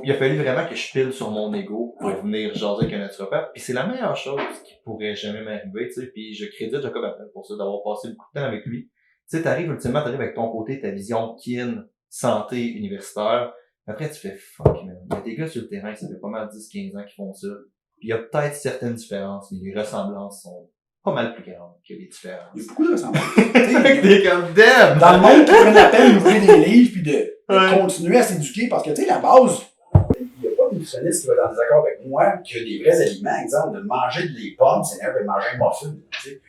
il a fallu vraiment que je pile sur mon ego pour venir jaser avec un naturopathe. Puis c'est la meilleure chose qui pourrait jamais m'arriver, tu sais. Puis je crédite Jacob Appel pour ça, d'avoir passé beaucoup de temps avec lui. Tu sais, ultimement, t'arrives avec ton côté, ta vision kin, santé universitaire. Après, tu fais fuck, man. Il y a des gars sur le terrain, ça fait pas mal 10-15 ans qu'ils font ça. Puis il y a peut-être certaines différences, mais les ressemblances sont pas mal plus grandes que les différences. Il y a beaucoup de ressemblances. T'es comme damn! Dans le monde qui prennent la peine d'ouvrir des livres puis de continuer à s'éduquer, parce que, tu sais, la base, il n'y a pas de nutritionniste qui va dans des accords avec moi que des vrais aliments, exemple, de manger des pommes, c'est meilleur que de manger un muffin, tu sais.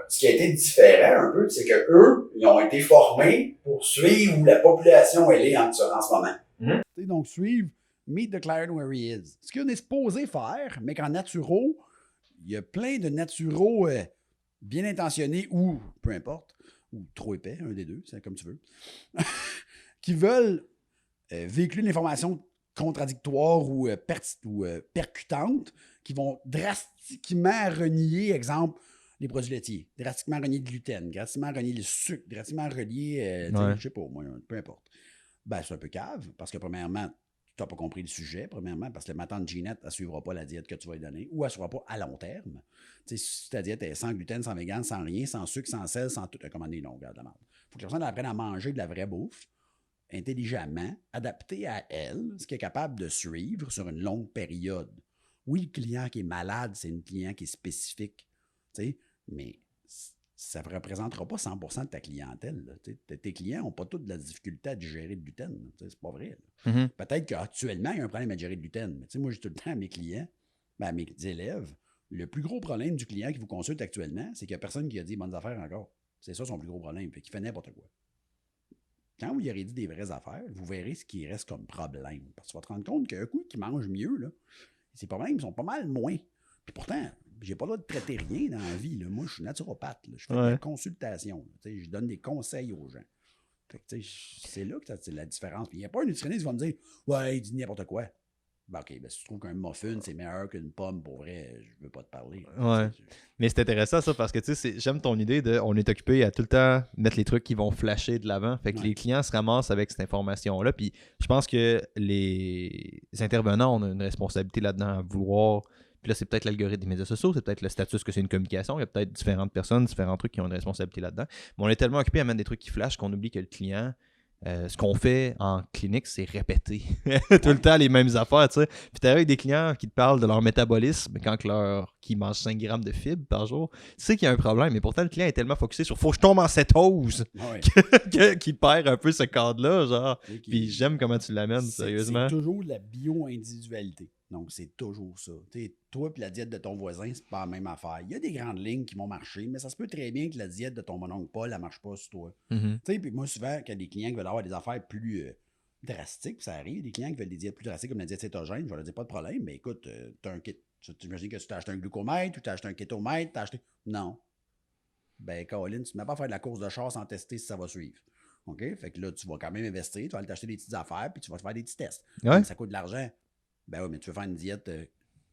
Ce qui a été différent un peu, c'est que eux, ils ont été formés pour suivre où la population elle est en ce moment. Donc, suivre Meet the client where he is. Ce qu'on est supposé faire, mais qu'en naturo, il y a plein de naturaux bien intentionnés ou, peu importe, ou trop épais, un des deux, c'est comme tu veux, qui veulent véhiculer une information contradictoire ou percutante, qui vont drastiquement renier, exemple, les produits laitiers, drastiquement renier le gluten, drastiquement renier le sucre, drastiquement relier, je sais pas, moi, peu importe. Ben, c'est un peu cave, parce que premièrement, tu n'as pas compris le sujet, premièrement, parce que ma tante Ginette, elle ne suivra pas la diète que tu vas lui donner, ou elle ne suivra pas à long terme. Tu sais, si ta diète est sans gluten, sans vegan, sans rien, sans sucre, sans sel, sans tout, commander non, regarde la merde. Il faut que la personne apprenne à manger de la vraie bouffe, intelligemment, adaptée à elle, ce qui est capable de suivre sur une longue période. Oui, le client qui est malade, c'est un client qui est spécifique, tu sais, mais ça ne représentera pas 100% de ta clientèle. Là, tes clients n'ont pas toutes de la difficulté à digérer le gluten. C'est pas vrai. Mm-hmm. Peut-être qu'actuellement, il y a un problème à digérer le gluten. Mais moi, je dis tout le temps à mes clients, à mes élèves, le plus gros problème du client qui vous consulte actuellement, c'est qu'il n'y a personne qui a dit bonnes affaires encore. C'est ça son plus gros problème. Fait qu'il fait n'importe quoi. Quand vous y aurez dit des vraies affaires, vous verrez ce qui reste comme problème. Parce que tu vas te rendre compte qu'un coup qui mange mieux, là, ces problèmes sont pas mal moins. Puis pourtant, j'ai pas le droit de traiter rien dans la vie. Là. Moi, je suis naturopathe. Là. Je fais de la consultation. Je donne des conseils aux gens. Fait que, c'est là que c'est la différence. Il n'y a pas un nutritionniste qui va me dire « Ouais, il dit n'importe quoi. » Ben, OK, ben, si tu trouves qu'un muffin, c'est meilleur qu'une pomme, pour vrai, je veux pas te parler. Ouais. Mais c'est intéressant ça parce que tu sais, j'aime ton idée de on est occupé à tout le temps mettre les trucs qui vont flasher de l'avant. Fait que les clients se ramassent avec cette information-là. Puis je pense que les intervenants ont une responsabilité là-dedans à vouloir. Puis là, c'est peut-être l'algorithme des médias sociaux, c'est peut-être le statut que c'est une communication. Il y a peut-être différentes personnes, différents trucs qui ont une responsabilité là-dedans. Mais on est tellement occupé à mettre des trucs qui flashent qu'on oublie que le client. Ce qu'on fait en clinique, c'est répéter tout le temps les mêmes affaires, tu sais. Puis t'as avec des clients qui te parlent de leur métabolisme quand qu'ils mangent 5 grammes de fibres par jour. Tu sais qu'il y a un problème, mais pourtant le client est tellement focusé sur « faut que je tombe en cétose » qu'il perd un peu ce cadre-là, genre. Puis j'aime comment tu l'amènes, sérieusement. C'est toujours la bio-individualité. Donc, c'est toujours ça. T'sais, toi et la diète de ton voisin, c'est pas la même affaire. Il y a des grandes lignes qui vont marcher, mais ça se peut très bien que la diète de ton mononcle Paul, elle marche pas sur toi. Mm-hmm. Puis moi, souvent, quand il y a des clients qui veulent avoir des affaires plus drastiques, ça arrive, des clients qui veulent des diètes plus drastiques comme la diète cétogène, je leur dis pas de problème, mais écoute, t'as un kit. Tu imagines que tu t'as acheté un glucomètre ou t'as acheté un kétomètre, t'as acheté. Non. Ben, Caroline, tu ne mets pas à faire de la course de char sans tester si ça va suivre. OK? Fait que là, tu vas quand même investir, tu vas aller t'acheter des petites affaires, puis tu vas te faire des petits tests. Ouais. Ça coûte de l'argent. Ben oui, mais tu veux faire une diète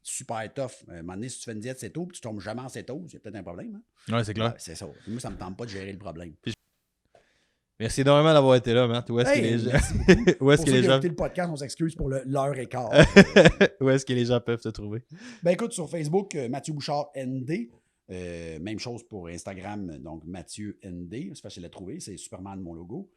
super tough. À un moment donné, si tu fais une diète céto puis tu tombes jamais en cétose, il y a peut-être un problème. Hein? Ouais, c'est clair. C'est ça. Moi, ça me tente pas de gérer le problème. Merci énormément d'avoir été là, Matt. Où est-ce que les gens... Où est-ce que les gens... écouté le podcast, on s'excuse pour l'heure et quart. Où est-ce que les gens peuvent te trouver? Ben écoute, sur Facebook, Mathieu Bouchard ND. Même chose pour Instagram, donc Mathieu ND, c'est facile à trouver, c'est Superman mon logo.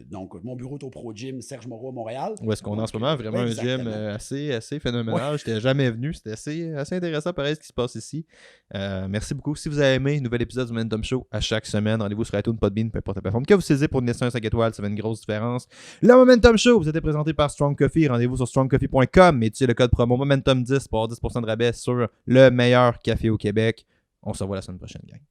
Donc mon bureau est au Pro Gym Serge Moreau à Montréal. Où est-ce qu'on est en ce moment? Vraiment un gym assez phénoménal. Ouais. J'étais jamais venu, c'était assez intéressant pareil ce qui se passe ici. Merci beaucoup. Si vous avez aimé, nouvel épisode du Momentum Show à chaque semaine, rendez-vous sur iTunes, Podbean, peu importe la plateforme que vous saisissez pour une destination 5 étoiles, ça fait une grosse différence. Le Momentum Show vous a été présenté par Strong Coffee, rendez-vous sur strongcoffee.com et utilisez le code promo Momentum10 pour avoir 10% de rabais sur le meilleur café au Québec. On se revoit la semaine prochaine, gang.